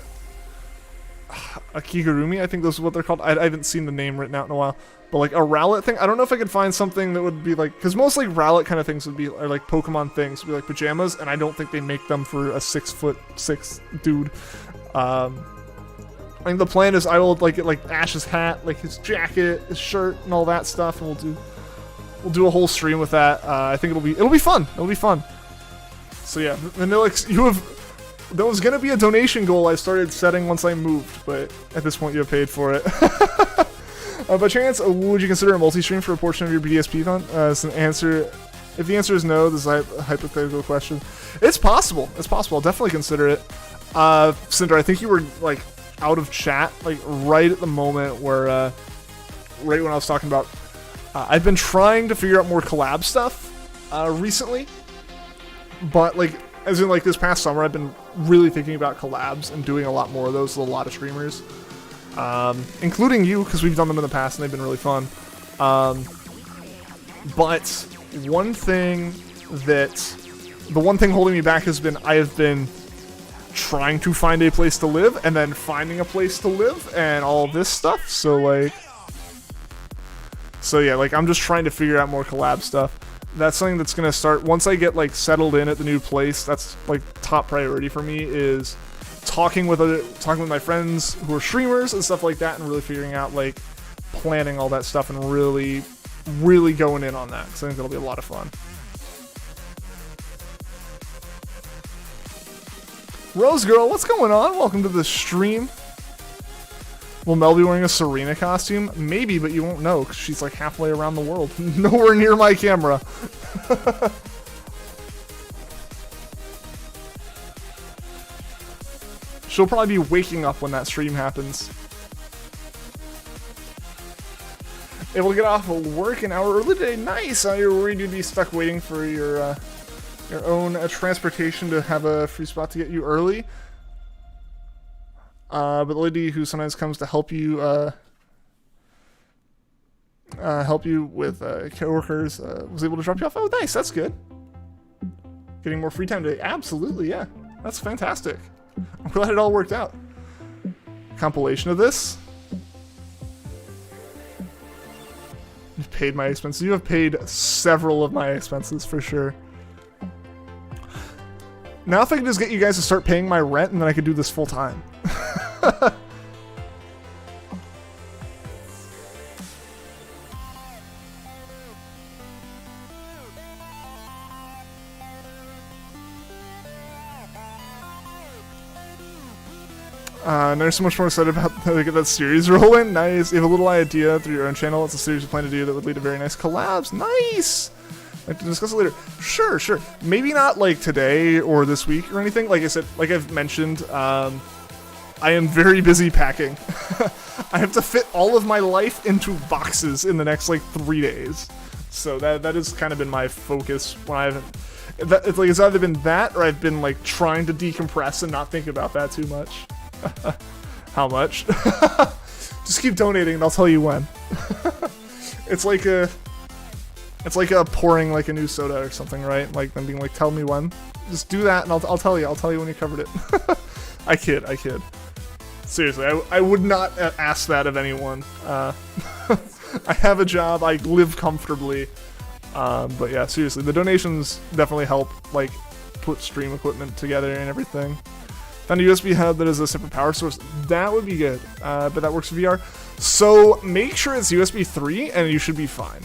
a Kigurumi, I think those are what they're called. I haven't seen the name written out in a while, but like a Rowlet thing. I don't know if I could find something that would be like, because most like Rowlet kind of things would be, or like Pokemon things would be like pajamas, and I don't think they make them for a 6'6" dude. I think the plan is I will like get like Ash's hat, like his jacket, his shirt, and all that stuff, and we'll do a whole stream with that. I think it'll be fun. It'll be fun. So yeah, Vanillix, that was gonna be a donation goal I started setting once I moved, but at this point you have paid for it. By chance, would you consider a multi-stream for a portion of your BDSP fund? As an answer, if the answer is no, this is a hypothetical question. It's possible. It's possible. I'll definitely consider it. Cinder, I think you were like out of chat, like right at the moment where, right when I was talking about, I've been trying to figure out more collab stuff, recently, but like, as in like this past summer, I've been really thinking about collabs and doing a lot more of those with a lot of streamers, including you, because we've done them in the past and they've been really fun. But the one thing holding me back has been I have been trying to find a place to live and then finding a place to live and all this stuff. So yeah, like I'm just trying to figure out more collab stuff. That's something that's gonna start once I get like settled in at the new place. That's like top priority for me, is talking with my friends who are streamers and stuff like that, and really figuring out like planning all that stuff and really going in on that, because I think that'll be a lot of fun. Rose Girl, what's going on? Welcome to the stream. Will Mel be wearing a Serena costume? Maybe, but you won't know, because she's like halfway around the world. Nowhere near my camera. She'll probably be waking up when that stream happens. Able to get off of work an hour early today. Nice! You're worried you'd be stuck waiting for your own transportation to have a free spot to get you early. But the lady who sometimes comes to help you with coworkers was able to drop you off. Oh, nice, that's good. Getting more free time today. Absolutely, yeah. That's fantastic. I'm glad it all worked out. Compilation of this. You've paid my expenses. You have paid several of my expenses for sure. Now if I can just get you guys to start paying my rent, and then I could do this full time. There's so much more excited about how to get that series rolling. Nice. You have a little idea through your own channel. It's a series you plan to do that would lead to very nice collabs. Nice! Like to discuss it later. Sure, sure. Maybe not like today or this week or anything. Like I said, like I've mentioned, I am very busy packing. I have to fit all of my life into boxes in the next like 3 days. So that has kind of been my focus when it's like it's either been that or I've been like trying to decompress and not think about that too much. How much? Just keep donating and I'll tell you when. It's like a pouring like a new soda or something, right? Like them being like, tell me when. Just do that and I'll tell you. I'll tell you when you covered it. I kid. Seriously, I would not ask that of anyone. I have a job, I live comfortably. But yeah, seriously, the donations definitely help like put stream equipment together and everything. Found a USB hub that is a separate power source. That would be good, but that works for VR. So make sure it's USB 3 and you should be fine.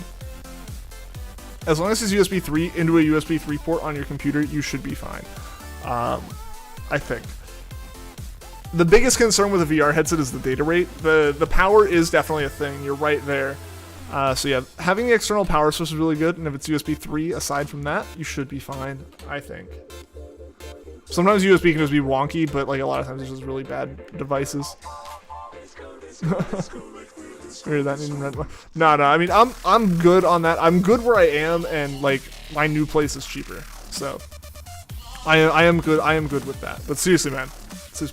As long as it's USB 3 into a USB 3 port on your computer, you should be fine. I think. The biggest concern with a VR headset is the data rate. The power is definitely a thing. You're right there. So yeah, having the external power source is really good, and if it's USB 3, aside from that, you should be fine, I think. Sometimes USB can just be wonky, but like a lot of times it's just really bad devices. No, I mean, I'm good on that. I'm good where I am, and like my new place is cheaper, so I am good. I am good with that. But seriously, man,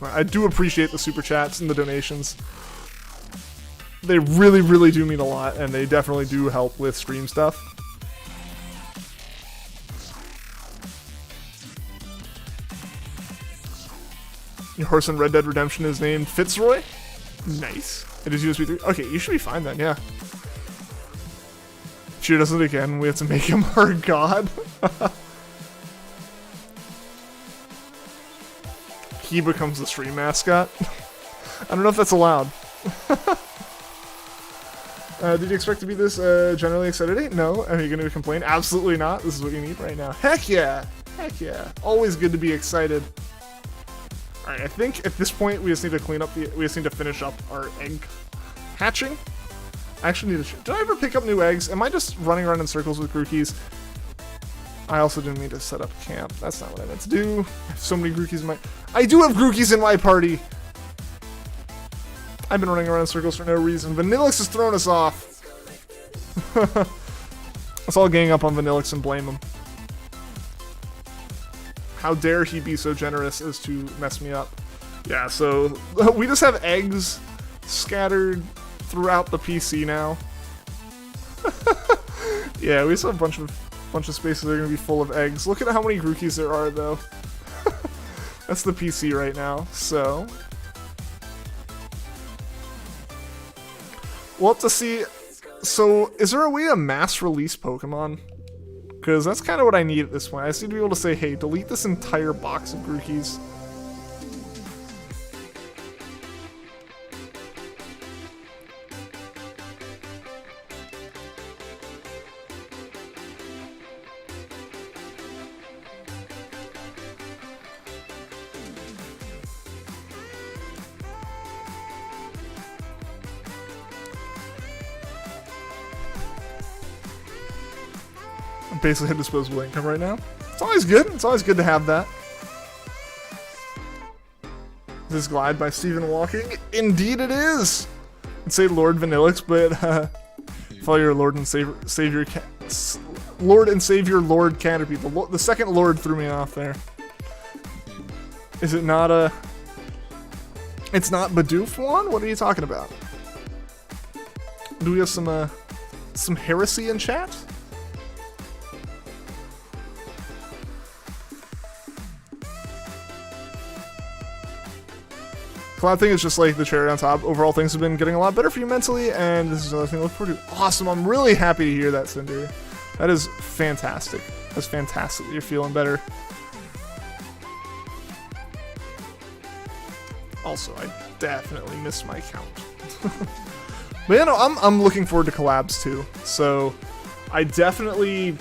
I do appreciate the super chats and the donations. They really, really do mean a lot, and they definitely do help with stream stuff. Your horse in Red Dead Redemption is named Fitzroy? Nice. It is USB 3. Okay, you should be fine then, yeah. Cheer does it again. We have to make him our god. He becomes the stream mascot. I don't know if that's allowed. Did you expect to be this generally excited? No. Are you going to complain? Absolutely not. This is what you need right now. Heck yeah. Heck yeah. Always good to be excited. Alright, I think at this point we just need to we just need to finish up our egg hatching. I actually need to... Did I ever pick up new eggs? Am I just running around in circles with Grookies? I also didn't mean to set up camp. That's not what I meant to do. I have so many Grookies in my... I do have Grookies in my party! I've been running around in circles for no reason. Vanillix has thrown us off! Let's all gang up on Vanillix and blame him. How dare he be so generous as to mess me up. Yeah, so we just have eggs scattered throughout the PC now. Yeah, we just have a bunch of spaces that are going to be full of eggs. Look at how many Grookies there are, though. That's the PC right now, so... We'll have to see... So, is there a way to mass release Pokemon? Because that's kind of what I need at this point. I just need to be able to say, hey, delete this entire box of Grookies. Basically have disposable income right now. It's always good. It's always good to have that. This Glide by Stephen Walking? Indeed it is! I'd say Lord Vanillix, but follow your Lord and Savior Lord and Savior Lord Caterpie. The second Lord threw me off there. Is it not a... It's not Bidoof one? What are you talking about? Do we have some heresy in chat? Cloud thing is just like the cherry on top. Overall, things have been getting a lot better for you mentally, and this is another thing to look forward to. Awesome. I'm really happy to hear that, Cinder. That is fantastic. That's fantastic that you're feeling better. Also, I definitely missed my count. But yeah, no, I'm looking forward to collabs too. So I definitely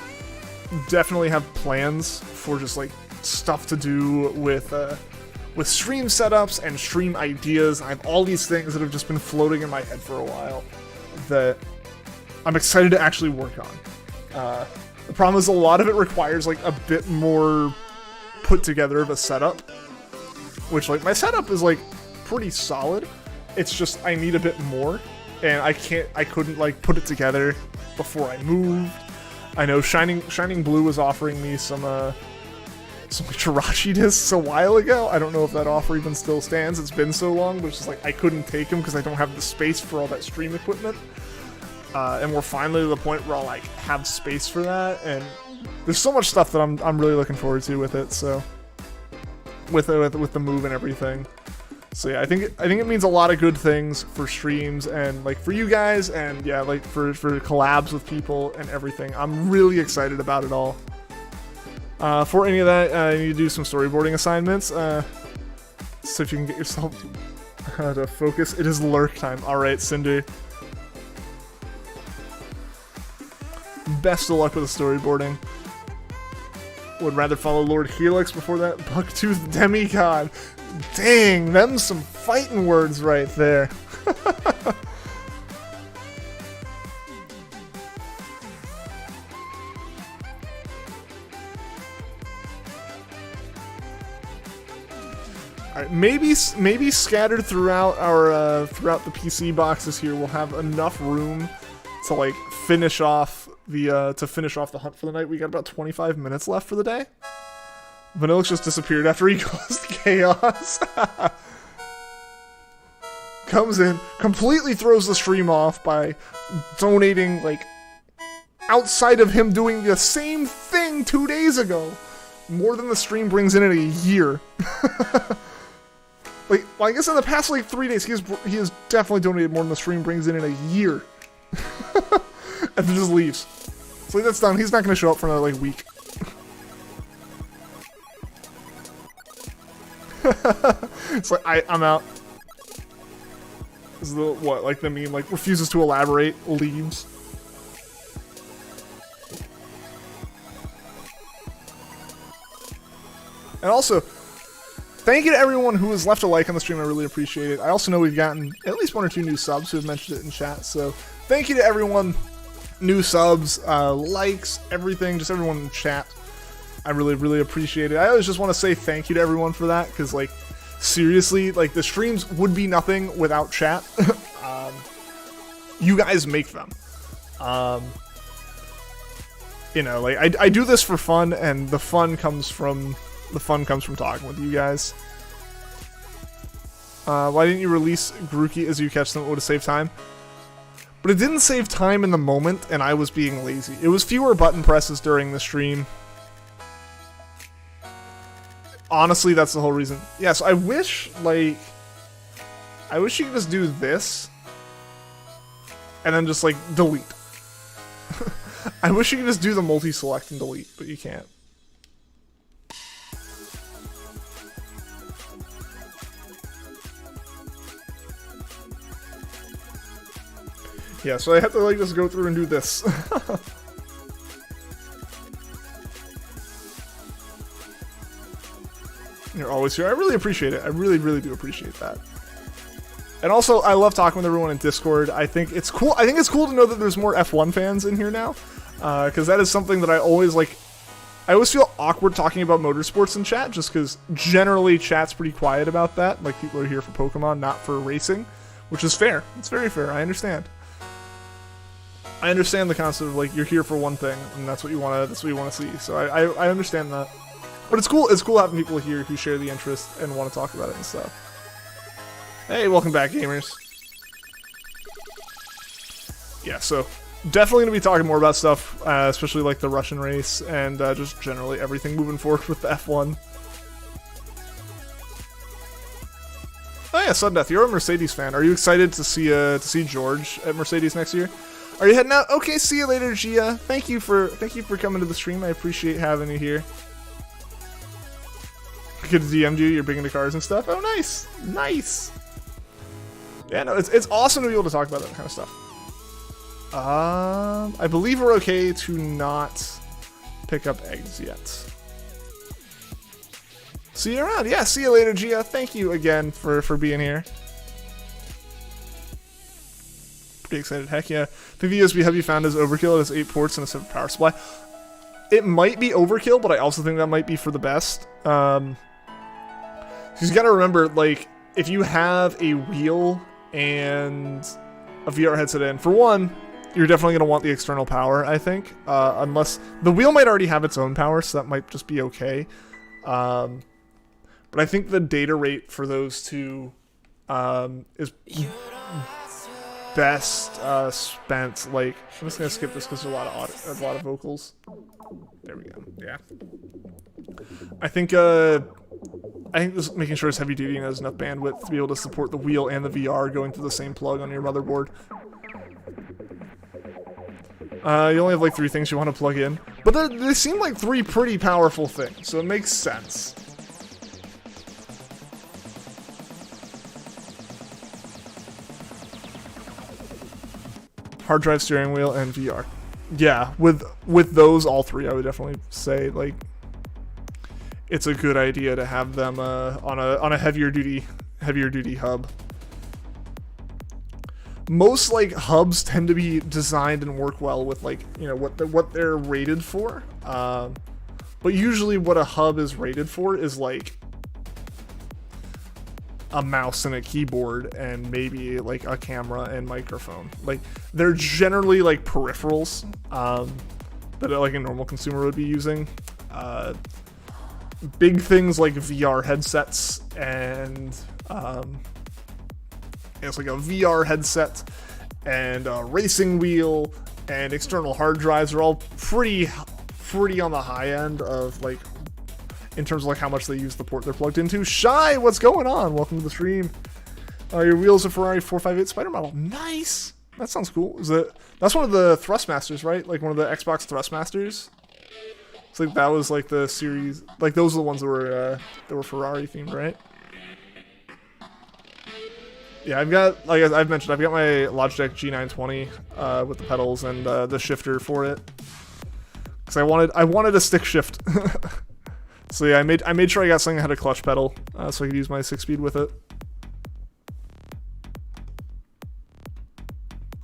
have plans for just like stuff to do with stream setups and stream ideas. I have all these things that have just been floating in my head for a while that I'm excited to actually work on. The problem is a lot of it requires like a bit more put together of a setup, which like my setup is like pretty solid. It's just I need a bit more, and I couldn't like put it together before I moved. I know Shining Blue was offering me some Terrakion discs a while ago. I don't know if that offer even still stands. It's been so long, but it's just like I couldn't take them because I don't have the space for all that stream equipment. And we're finally to the point where I'll like have space for that, and there's so much stuff that I'm really looking forward to with it. So with the move and everything. So yeah, I think it means a lot of good things for streams and like for you guys, and yeah, like for collabs with people and everything. I'm really excited about it all. For any of that, you need to do some storyboarding assignments. So if you can get yourself to focus, it is lurk time. All right, Cinder. Best of luck with the storyboarding. Would rather follow Lord Helix before that Bucktooth Demigod. Dang, them's some fighting words right there. Alright, maybe scattered throughout our throughout the PC boxes here, we'll have enough room to like finish off the hunt for the night. We got about 25 minutes left for the day. Vanillix just disappeared after he caused chaos. Comes in, completely throws the stream off by donating, like, outside of him doing the same thing 2 days ago. More than the stream brings in a year. Like, well, I guess in the past, like, 3 days, he has definitely donated more than the stream brings in a year. And then just leaves. So that's done. He's not going to show up for another, like, week. It's like, I'm out. This is the, what, like the meme, like, refuses to elaborate, leaves. And also, thank you to everyone who has left a like on the stream, I really appreciate it. I also know we've gotten at least 1 or 2 new subs who have mentioned it in chat, so thank you to everyone, new subs, likes, everything, just everyone in chat. I really, really appreciate it. I always just want to say thank you to everyone for that, because, like, seriously, like, the streams would be nothing without chat. You guys make them. You know, like, I do this for fun, and the fun comes from talking with you guys. Why didn't you release Grookey as you catch them? It would have saved time. But it didn't save time in the moment, and I was being lazy. It was fewer button presses during the stream. Honestly, that's the whole reason. Yeah, so I wish you could just do this, and then just, like, delete. I wish you could just do the multi-select and delete, but you can't. Yeah, so I have to, like, just go through and do this. You're always here. I really appreciate it. I really, really do appreciate that. And also, I love talking with everyone in Discord. I think it's cool. I think it's cool to know that there's more F1 fans in here now, because that is something that I always like. I always feel awkward talking about motorsports in chat, just because generally chat's pretty quiet about that. Like, people are here for Pokemon, not for racing, which is fair. It's very fair. I understand. I understand the concept of, like, you're here for one thing, and that's what you want to see. So I understand that. But it's cool. It's cool having people here who share the interest and want to talk about it and stuff. Hey, welcome back, gamers. Yeah, so definitely gonna be talking more about stuff, especially like the Russian race and just generally everything moving forward with the F1. Oh yeah, Sudden Death, you're a Mercedes fan. Are you excited to see George at Mercedes next year? Are you heading out? Okay, see you later, Gia. Thank you for coming to the stream. I appreciate having you here. Good to DM'd you. You're big into cars and stuff. Oh, nice, nice. Yeah, no, it's awesome to be able to talk about that kind of stuff. I believe we're okay to not pick up eggs yet. See you around. Yeah, see you later, Gia. Thank you again for being here. Pretty excited. Heck yeah. The USB hub you found is overkill. It has 8 ports and a separate power supply. it might be overkill, but I also think that might be for the best. You gotta remember, like, if you have a wheel and a VR headset in, for one, you're definitely gonna want the external power, I think. Unless the wheel might already have its own power, so that might just be okay. But I think the data rate for those two is best spent. Like, I'm just gonna skip this because there's a lot of vocals. There we go. Yeah. I think this, making sure it's heavy duty and has enough bandwidth to be able to support the wheel and the VR going through the same plug on your motherboard. You only have like 3 things you want to plug in, but they seem like 3 pretty powerful things, so it makes sense. Hard drive, steering wheel, and VR. Yeah, with those all 3, I would definitely say like it's a good idea to have them on a heavier duty hub. Most like hubs tend to be designed and work well with like, you know, what they're rated for. But usually what a hub is rated for is like a mouse and a keyboard and maybe like a camera and microphone. Like they're generally like peripherals that like a normal consumer would be using. Big things like VR headsets and it's like a VR headset and a racing wheel and external hard drives are all pretty on the high end of like in terms of like how much they use the port they're plugged into. Shy, what's going on? Welcome to the stream. Your wheel's a Ferrari 458 Spider model. Nice. That sounds cool. That's one of the Thrustmasters, right? Like one of the Xbox Thrustmasters. It's like that was like the series. Like those are the ones that were Ferrari themed, right? Yeah, I've got, like I've mentioned, I've got my Logitech G920 with the pedals and the shifter for it. Cause I wanted a stick shift. So yeah, I made sure I got something that had a clutch pedal, so I could use my 6-speed with it.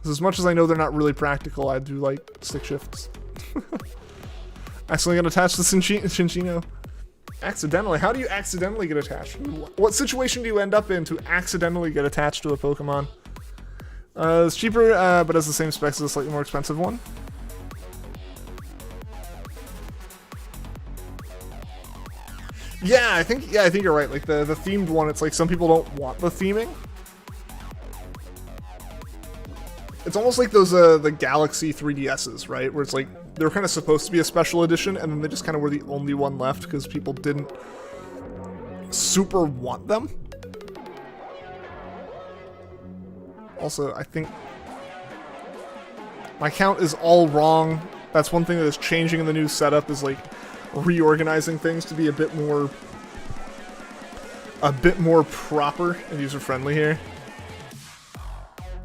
Cause as much as I know they're not really practical, I do like stick shifts. Accidentally got attached to Cinchino. Accidentally? How do you accidentally get attached? What situation do you end up in to accidentally get attached to a Pokemon? It's cheaper, but has the same specs as a slightly more expensive one. Yeah, I think you're right. Like the themed one, it's like some people don't want the theming. It's almost like those the Galaxy 3DSs, right? Where it's like they were kind of supposed to be a special edition, and then they just kind of were the only one left because people didn't super want them. Also, I think my count is all wrong. That's one thing that is changing in the new setup, is like reorganizing things to be a bit more proper and user friendly here.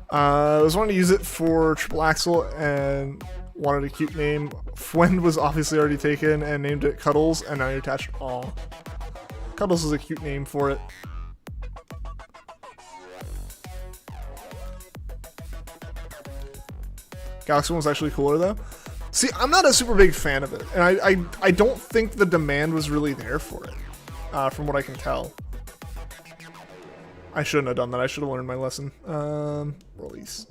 I was wanting to use it for triple axle and wanted a cute name. Fwend was obviously already taken and named it Cuddles, and now you're attached. Aw. Cuddles is a cute name for it. Galaxy one was actually cooler though. See, I'm not a super big fan of it, and I don't think the demand was really there for it, from what I can tell. I shouldn't have done that. I should have learned my lesson. Release.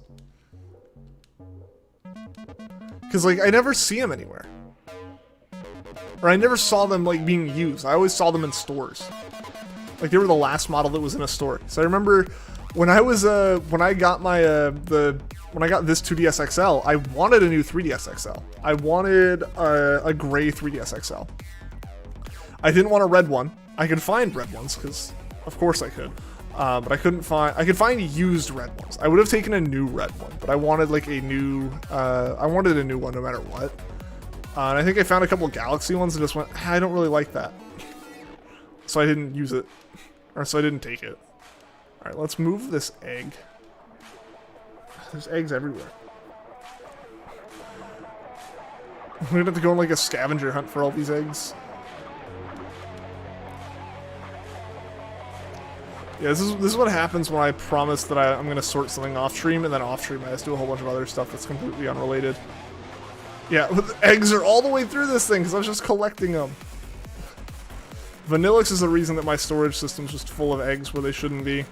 Because, like, I never see them anywhere. Or I never saw them, like, being used. I always saw them in stores. Like, they were the last model that was in a store. So I remember when I was, when I got my, when I got this 2DS XL, I wanted a new 3DS XL. I wanted a gray 3DS XL. I didn't want a red one. I could find red ones, because of course I could. But I couldn't find, I could find used red ones. I would have taken a new red one, but I wanted like a new, I wanted a new one no matter what. And I think I found a couple Galaxy ones and just went, I don't really like that. So I didn't use it, or so I didn't take it. All right, let's move this egg. There's eggs everywhere. We're gonna have to go on like a scavenger hunt for all these eggs. Yeah, this is what happens when I promise that I'm going to sort something off stream, and then off stream I just do a whole bunch of other stuff that's completely unrelated. Yeah, the eggs are all the way through this thing because I was just collecting them. Vanillix is the reason that my storage system's just full of eggs where they shouldn't be.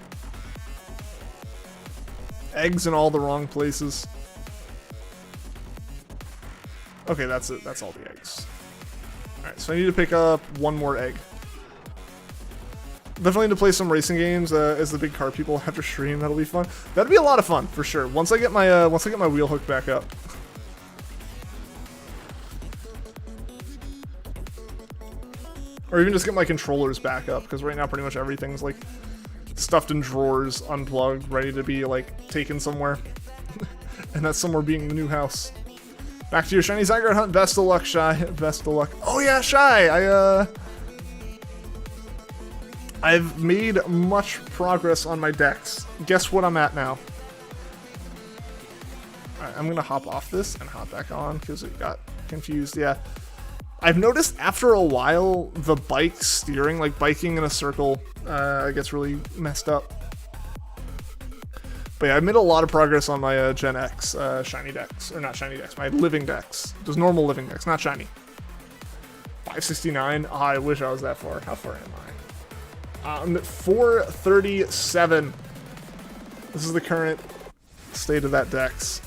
Eggs in all the wrong places. Okay, that's it. That's all the eggs. Alright, so I need to pick up one more egg. Definitely need to play some racing games as the big car people after stream. That'll be fun. That'll be a lot of fun for sure. Once I get my wheel hook back up. Or even just get my controllers back up, because right now pretty much everything's like stuffed in drawers, unplugged, ready to be like taken somewhere. And that somewhere being the new house. Back to your shiny Zygarde hunt. Best of luck, Shy. Best of luck. Oh yeah, Shy! I've made much progress on my decks. Guess what I'm at now? Alright, I'm gonna hop off this and hop back on because it got confused. Yeah. I've noticed after a while, the bike steering, like biking in a circle, gets really messed up. But yeah, I've made a lot of progress on my Gen X shiny decks. Or not shiny decks, my living decks. Just normal living decks, not shiny. 569? Oh, I wish I was that far. How far am I? I'm at 437. This is the current state of that dex.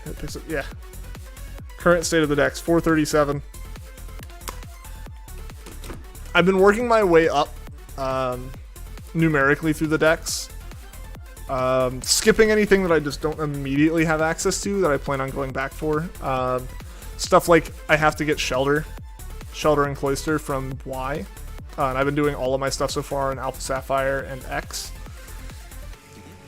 It picks up, yeah. Current state of the dex, 437. I've been working my way up numerically through the decks. Skipping anything that I just don't immediately have access to that I plan on going back for. Stuff like I have to get Shelter and Cloister from Y. And I've been doing all of my stuff so far in Alpha Sapphire and X.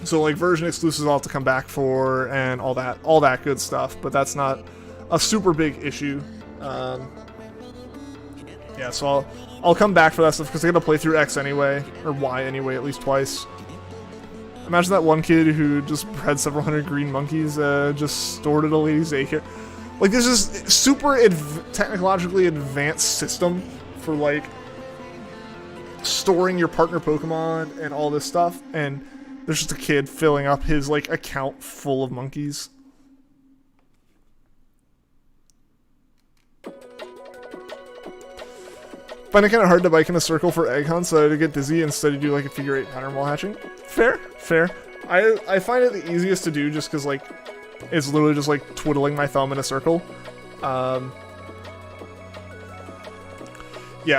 So like version exclusives I'll have to come back for and all that good stuff. But that's not a super big issue. Yeah, so I'll come back for that stuff because I gotta play through X anyway, or Y anyway, at least twice. Imagine that one kid who just had several hundred green monkeys just stored at a lady's daycare. Like, there's this super technologically advanced system for, like, storing your partner Pokemon and all this stuff, and there's just a kid filling up his, like, account full of monkeys. Find it kind of hard to bike in a circle for egg hunts, so to get dizzy instead of do like a figure 8 pattern while hatching. Fair, fair. I find it the easiest to do just because like it's literally just like twiddling my thumb in a circle. Yeah,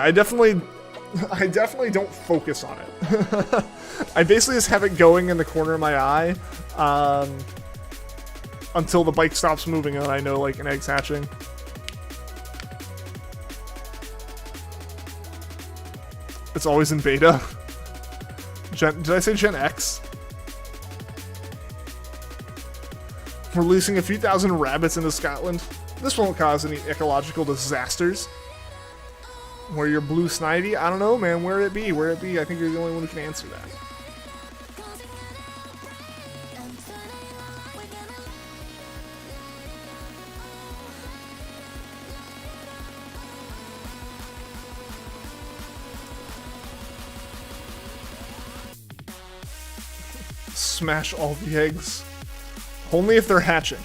I definitely don't focus on it. I basically just have it going in the corner of my eye until the bike stops moving and I know like an egg's hatching. It's always in beta. Did I say Gen X? Releasing a few thousand rabbits into Scotland. This won't cause any ecological disasters. Where your blue Snivy? I don't know, man. Where it be? Where it be? I think you're the only one who can answer that. Smash all the eggs. Only if they're hatching.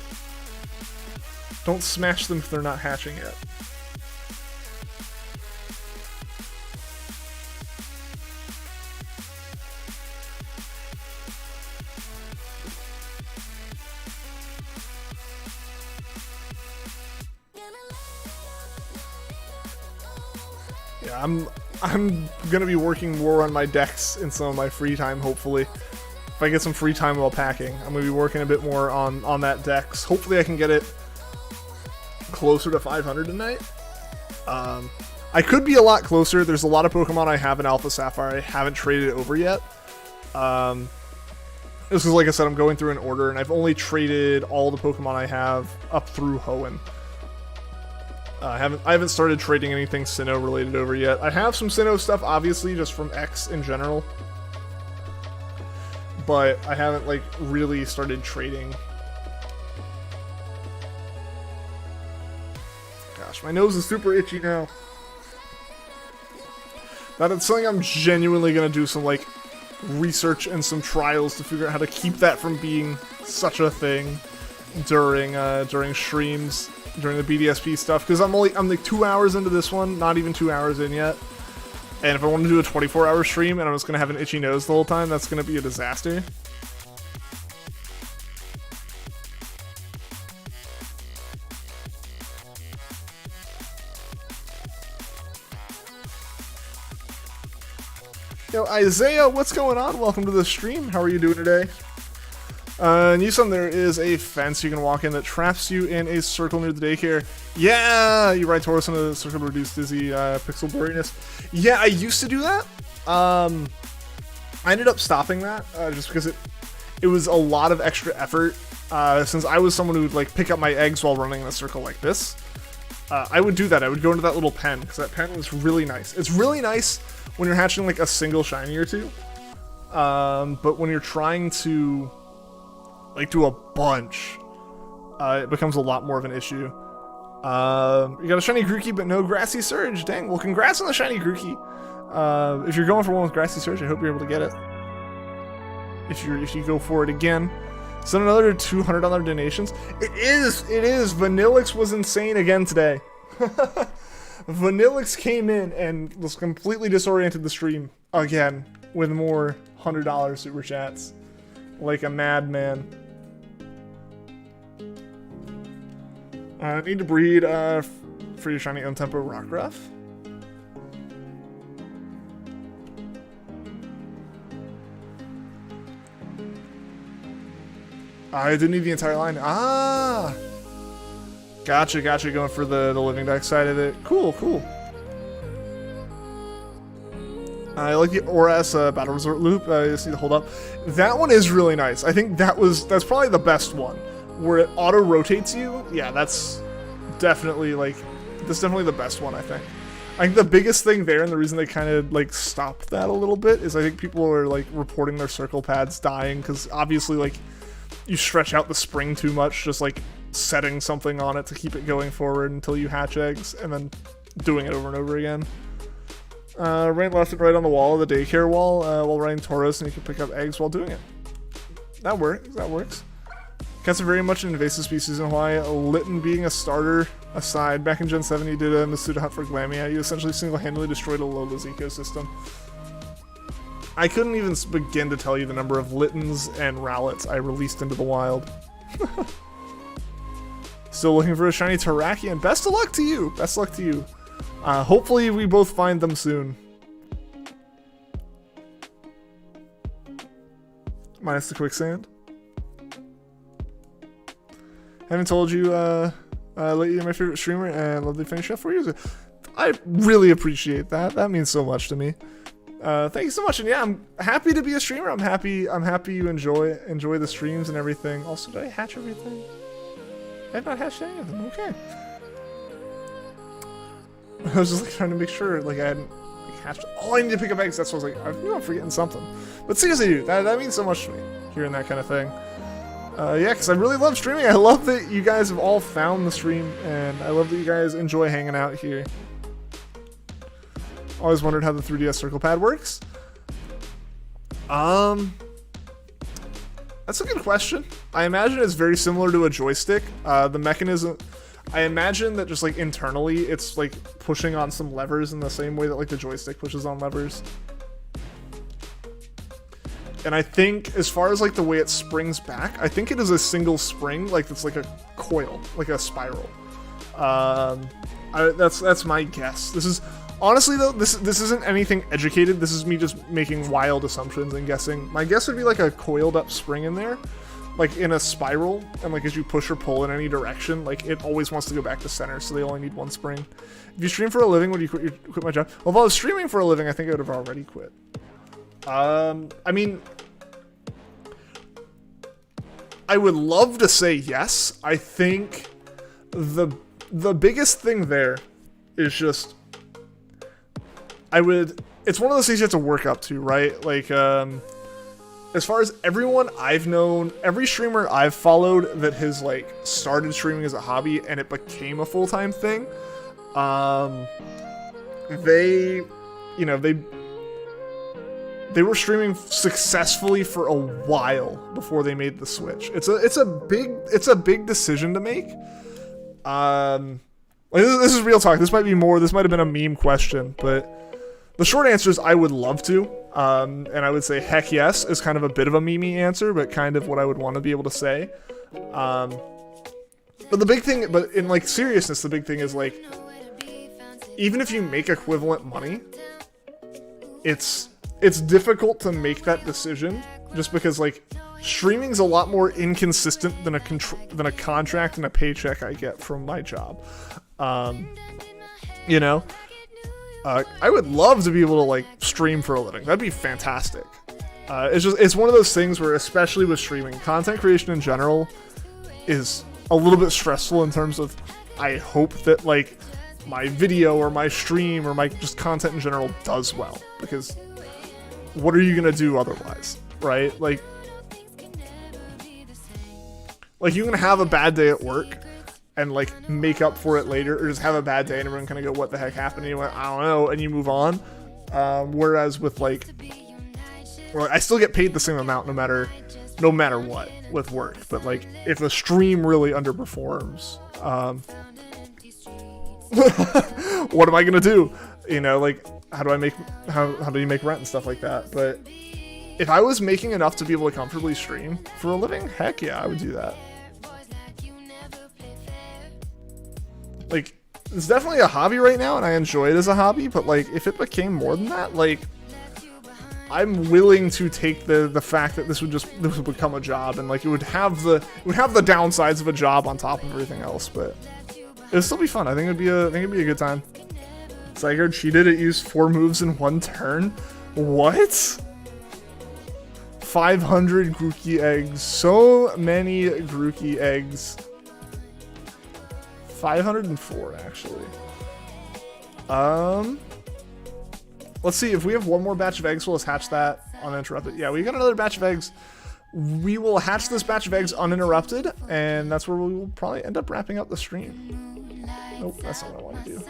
Don't smash them if they're not hatching yet. Yeah, I'm gonna be working more on my decks in some of my free time, hopefully. If I get some free time while packing, I'm going to be working a bit more on that dex. Hopefully I can get it closer to 500 tonight. I could be a lot closer. There's a lot of Pokemon I have in Alpha Sapphire I haven't traded over yet. This is, like I said, I'm going through an order, and I've only traded all the Pokemon I have up through Hoenn. I haven't started trading anything Sinnoh related over yet. I have some Sinnoh stuff, obviously, just from X in general. But I haven't, like, really started trading. Gosh, my nose is super itchy now. That's something I'm genuinely gonna do some, like, research and some trials to figure out how to keep that from being such a thing. during streams, during the BDSP stuff, because I'm like 2 hours into this one, not even 2 hours in yet. And if I want to do a 24-hour stream and I'm just gonna have an itchy nose the whole time, that's gonna be a disaster. Yo, Isaiah, what's going on? Welcome to the stream. How are you doing today? Newsom, there is a fence you can walk in that traps you in a circle near the daycare. Yeah, you ride Taurus into the circle to reduce dizzy pixel blurriness. Yeah, I used to do that. I ended up stopping that just because it was a lot of extra effort. Since I was someone who would like pick up my eggs while running in a circle like this, I would do that. I would go into that little pen because that pen was really nice. It's really nice when you're hatching like a single shiny or two, but when you're trying to like do a bunch, it becomes a lot more of an issue. You got a shiny Grookey but no grassy surge. Dang, well congrats on the shiny Grookey. If you're going for one with grassy surge, I hope you're able to get it. If you go for it again, send another $200 donations. It is. Vanillix was insane again today. Vanillix came in and was completely disoriented the stream again with more $100 super chats, like a madman. Need to breed for your shiny Untempo Rockruff. I didn't need the entire line. Ah! Gotcha, going for the living deck side of it. Cool. I like the Oras Battle Resort loop. I just need to hold up. That one is really nice. I think that's probably the best one. Where it auto-rotates you. Yeah, that's definitely the best one, I think. I think the biggest thing there, and the reason they kind of like stopped that a little bit, is I think people are like reporting their circle pads dying, because obviously like you stretch out the spring too much, just like setting something on it to keep it going forward until you hatch eggs, and then doing it over and over again. Rain left and right on the wall of the daycare wall while riding Tauros, and you can pick up eggs while doing it. That works. Cats are very much an invasive species in Hawaii. Litten being a starter aside, back in Gen 7 you did a Masuda hunt for Glamia. You essentially single-handedly destroyed Alola's ecosystem. I couldn't even begin to tell you the number of Littens and Rowlets I released into the wild. Still looking for a shiny Terrakion. Best of luck to you. Hopefully we both find them soon. Minus the quicksand. Haven't told you lately you're my favorite streamer and love to finish up 4 years ago. I really appreciate that. That means so much to me. Thank you so much. And yeah, I'm happy to be a streamer. I'm happy you enjoy the streams and everything. Also, did I hatch everything? I have not hatched any of them. Okay. I was just like trying to make sure like I hadn't like, hatched. Oh, I need to pick up eggs. That's what I was like. I knew I'm forgetting something. But seriously, dude, that means so much to me. Hearing that kind of thing. Yeah, because I really love streaming. I love that you guys have all found the stream, and I love that you guys enjoy hanging out here. Always wondered how the 3DS circle pad works. That's a good question. I imagine it's very similar to a joystick. The mechanism, I imagine that just like internally, it's like pushing on some levers in the same way that like the joystick pushes on levers. And I think, as far as like the way it springs back, I think it is a single spring, like it's like a coil, like a spiral. That's my guess. This is honestly though, this isn't anything educated. This is me just making wild assumptions and guessing. My guess would be like a coiled up spring in there, like in a spiral, and like as you push or pull in any direction, like it always wants to go back to center. So they only need one spring. If you stream for a living, would you quit my job? Well, if I was streaming for a living, I think I would have already quit. I mean, I would love to say yes. I think the biggest thing there is just, it's one of those things you have to work up to, right? Like, as far as everyone I've known, every streamer I've followed that has like started streaming as a hobby and it became a full-time thing, they were streaming successfully for a while before they made the switch. It's a big decision to make. This is real talk. This might have been a meme question, but the short answer is I would love to. And I would say heck yes is kind of a bit of a meme answer, but kind of what I would want to be able to say. But the big thing, but in like seriousness, the big thing is like, even if you make equivalent money, it's difficult to make that decision just because like streaming's a lot more inconsistent than a contract and a paycheck I get from my job. You know, I would love to be able to like stream for a living. That'd be fantastic. It's one of those things where, especially with streaming, content creation in general is a little bit stressful in terms of, I hope that like my video or my stream or my just content in general does well, because what are you gonna do otherwise, right? Like you can have a bad day at work and like make up for it later, or just have a bad day and everyone kind of go, what the heck happened? And you went, I don't know, and you move on. Whereas with like, well, I still get paid the same amount no matter what with work. But like, if the stream really underperforms, what am I gonna do? You know, like, how do you make rent and stuff like that? But if I was making enough to be able to comfortably stream for a living, heck yeah, I would do that. Like, it's definitely a hobby right now, and I enjoy it as a hobby, but like, if it became more than that, like, I'm willing to take the fact that this would become a job, and like, it would have the downsides of a job on top of everything else, but it would still be fun. I think it'd be a good time. Zyger cheated, it used 4 moves in 1 turn. What? 500 Grookey eggs. So many Grookey eggs. 504 actually. Let's see if we have one more batch of eggs. We'll just hatch that uninterrupted. Yeah, we got another batch of eggs. We will hatch this batch of eggs uninterrupted, and that's where we will probably end up wrapping up the stream. Nope, that's not what I want to do.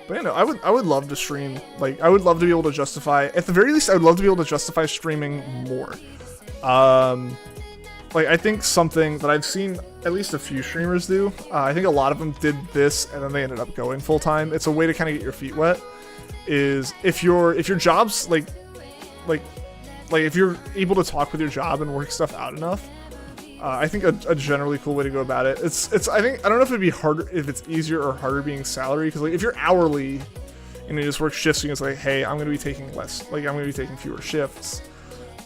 But you know, I would love to stream. Like, I would love to be able to justify, at the very least, I would love to be able to justify streaming more. Like, I think something that I've seen at least a few streamers do, I think a lot of them did this and then they ended up going full time. It's a way to kind of get your feet wet. Is if your job's like if you're able to talk with your job and work stuff out enough. I think a generally cool way to go about it. I don't know if it'd be harder, if it's easier or harder being salary, because like if you're hourly and you just work shifts, you can say, hey, I'm going to be taking less, like I'm going to be taking fewer shifts.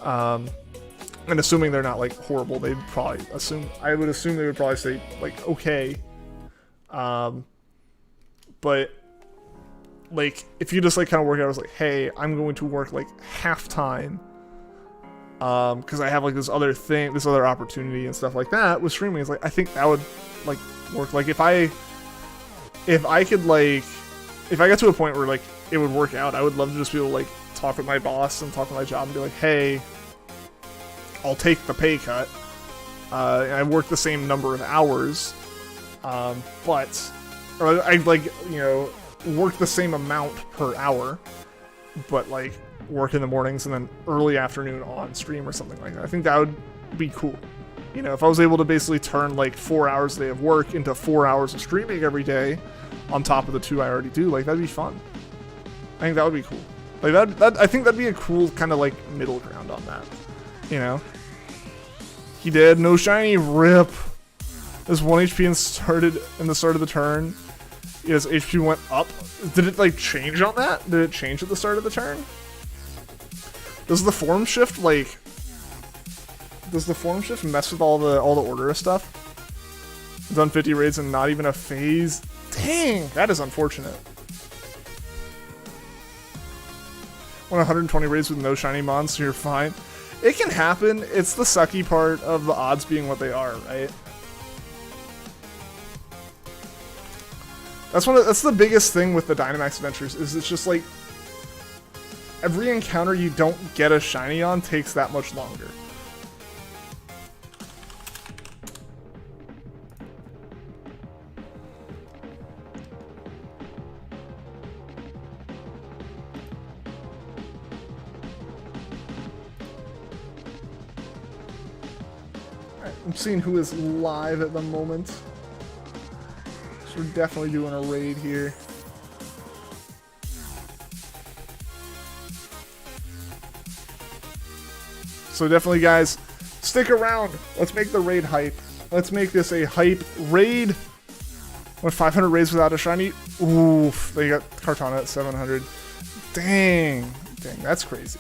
And assuming they're not like horrible, I would assume they would probably say like, okay. But like if you just like kind of work out as like, hey, I'm going to work like half time. Because I have like this other opportunity and stuff like that with streaming. It's like, I think that would like work. Like if I got to a point where like it would work out, I would love to just be able to like talk with my boss and talk with my job and be like, hey, I'll take the pay cut. I work the same number of hours, or I like, you know, work the same amount per hour, but like work in the mornings and then early afternoon on stream or something like that. I think that would be cool. You know, if I was able to basically turn like 4 hours a day of work into 4 hours of streaming every day on top of the 2 I already do, like that'd be fun. I think that would be cool. Like that I think that'd be a cool kind of like middle ground on that. You know? He did. No shiny. Rip. There's 1 HP in the start of the turn. His HP went up. Did it like change on that? Did it change at the start of the turn? Does the form shift mess with all the order stuff? Done 50 raids and not even a phase. Dang, that is unfortunate. Won 120 raids with no shiny mons, so you're fine. It can happen. It's the sucky part of the odds being what they are, right? That's the biggest thing with the Dynamax Adventures, is it's just like every encounter you don't get a shiny on takes that much longer. I'm seeing who is live at the moment. So we're definitely doing a raid here. So definitely, guys, stick around. Let's make the raid hype. Let's make this a hype raid. What, 500 raids without a shiny? Oof, they got Kartana at 700. Dang, that's crazy.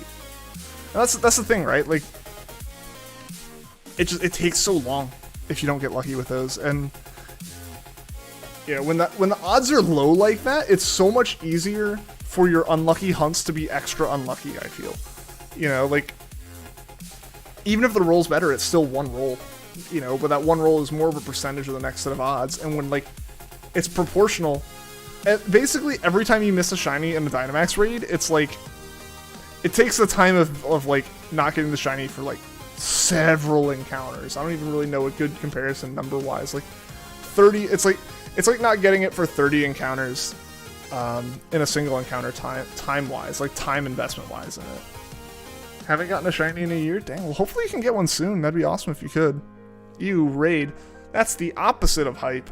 And that's the thing, right? Like, it takes so long if you don't get lucky with those. And yeah, when the odds are low like that, it's so much easier for your unlucky hunts to be extra unlucky, I feel. You know, like, even if the roll's better, it's still one roll, you know, but that one roll is more of a percentage of the next set of odds. And when, like, it's proportional, basically every time you miss a shiny in the Dynamax raid, it's like, it takes the time of like, not getting the shiny for, like, several encounters. I don't even really know a good comparison number-wise. Like, 30, it's like not getting it for 30 encounters in a single encounter time-wise, like, time investment-wise in it. Haven't gotten a shiny in a year? Dang, well, hopefully you can get one soon. That'd be awesome if you could. Ew, raid. That's the opposite of hype.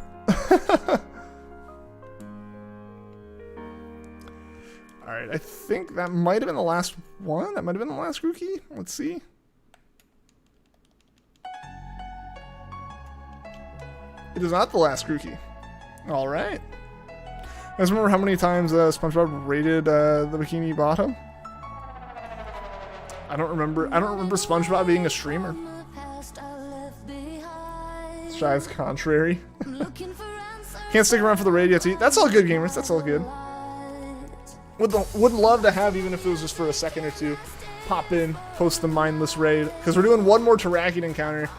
Alright, I think that might have been the last one. That might have been the last Grookey. Let's see. It is not the last Grookey. Alright. You guys remember how many times SpongeBob raided the Bikini Bottom? I don't remember SpongeBob being a streamer. Shy's contrary. Can't stick around for the raid yet. That's all good, gamers. That's all good. Would love to have, even if it was just for a second or two, pop in, post the mindless raid, because we're doing one more Terrakion encounter,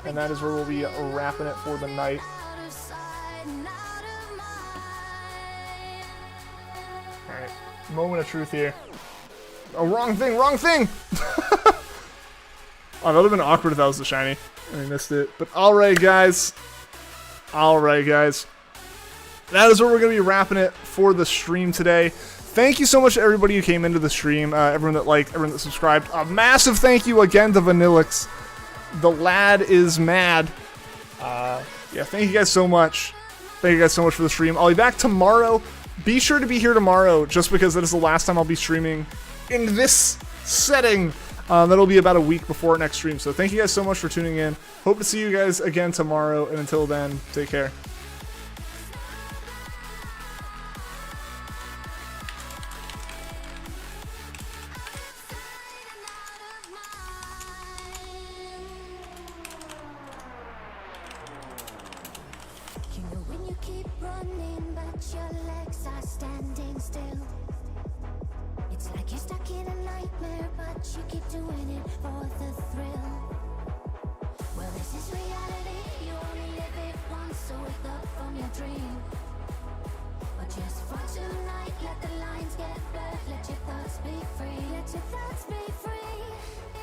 and that is where we'll be wrapping it for the night. All right, moment of truth here. Oh, wrong thing, wrong thing! Oh, that would have been awkward if that was the shiny, and I missed it. But alright, guys. Alright, guys. That is where we're going to be wrapping it for the stream today. Thank you so much to everybody who came into the stream, everyone that liked, everyone that subscribed. A massive thank you again to Vanillix. The lad is mad. Yeah, thank you guys so much. Thank you guys so much for the stream. I'll be back tomorrow. Be sure to be here tomorrow, just because that is the last time I'll be streaming in this setting. That'll be about a week before next stream. So thank you guys so much for tuning in. Hope to see you guys again tomorrow. And until then, take care. You keep doing it for the thrill. Well, this is reality. You only live it once, so wake up from your dream. But just for tonight, let the lines get blurred. Let your thoughts be free. Let your thoughts be free.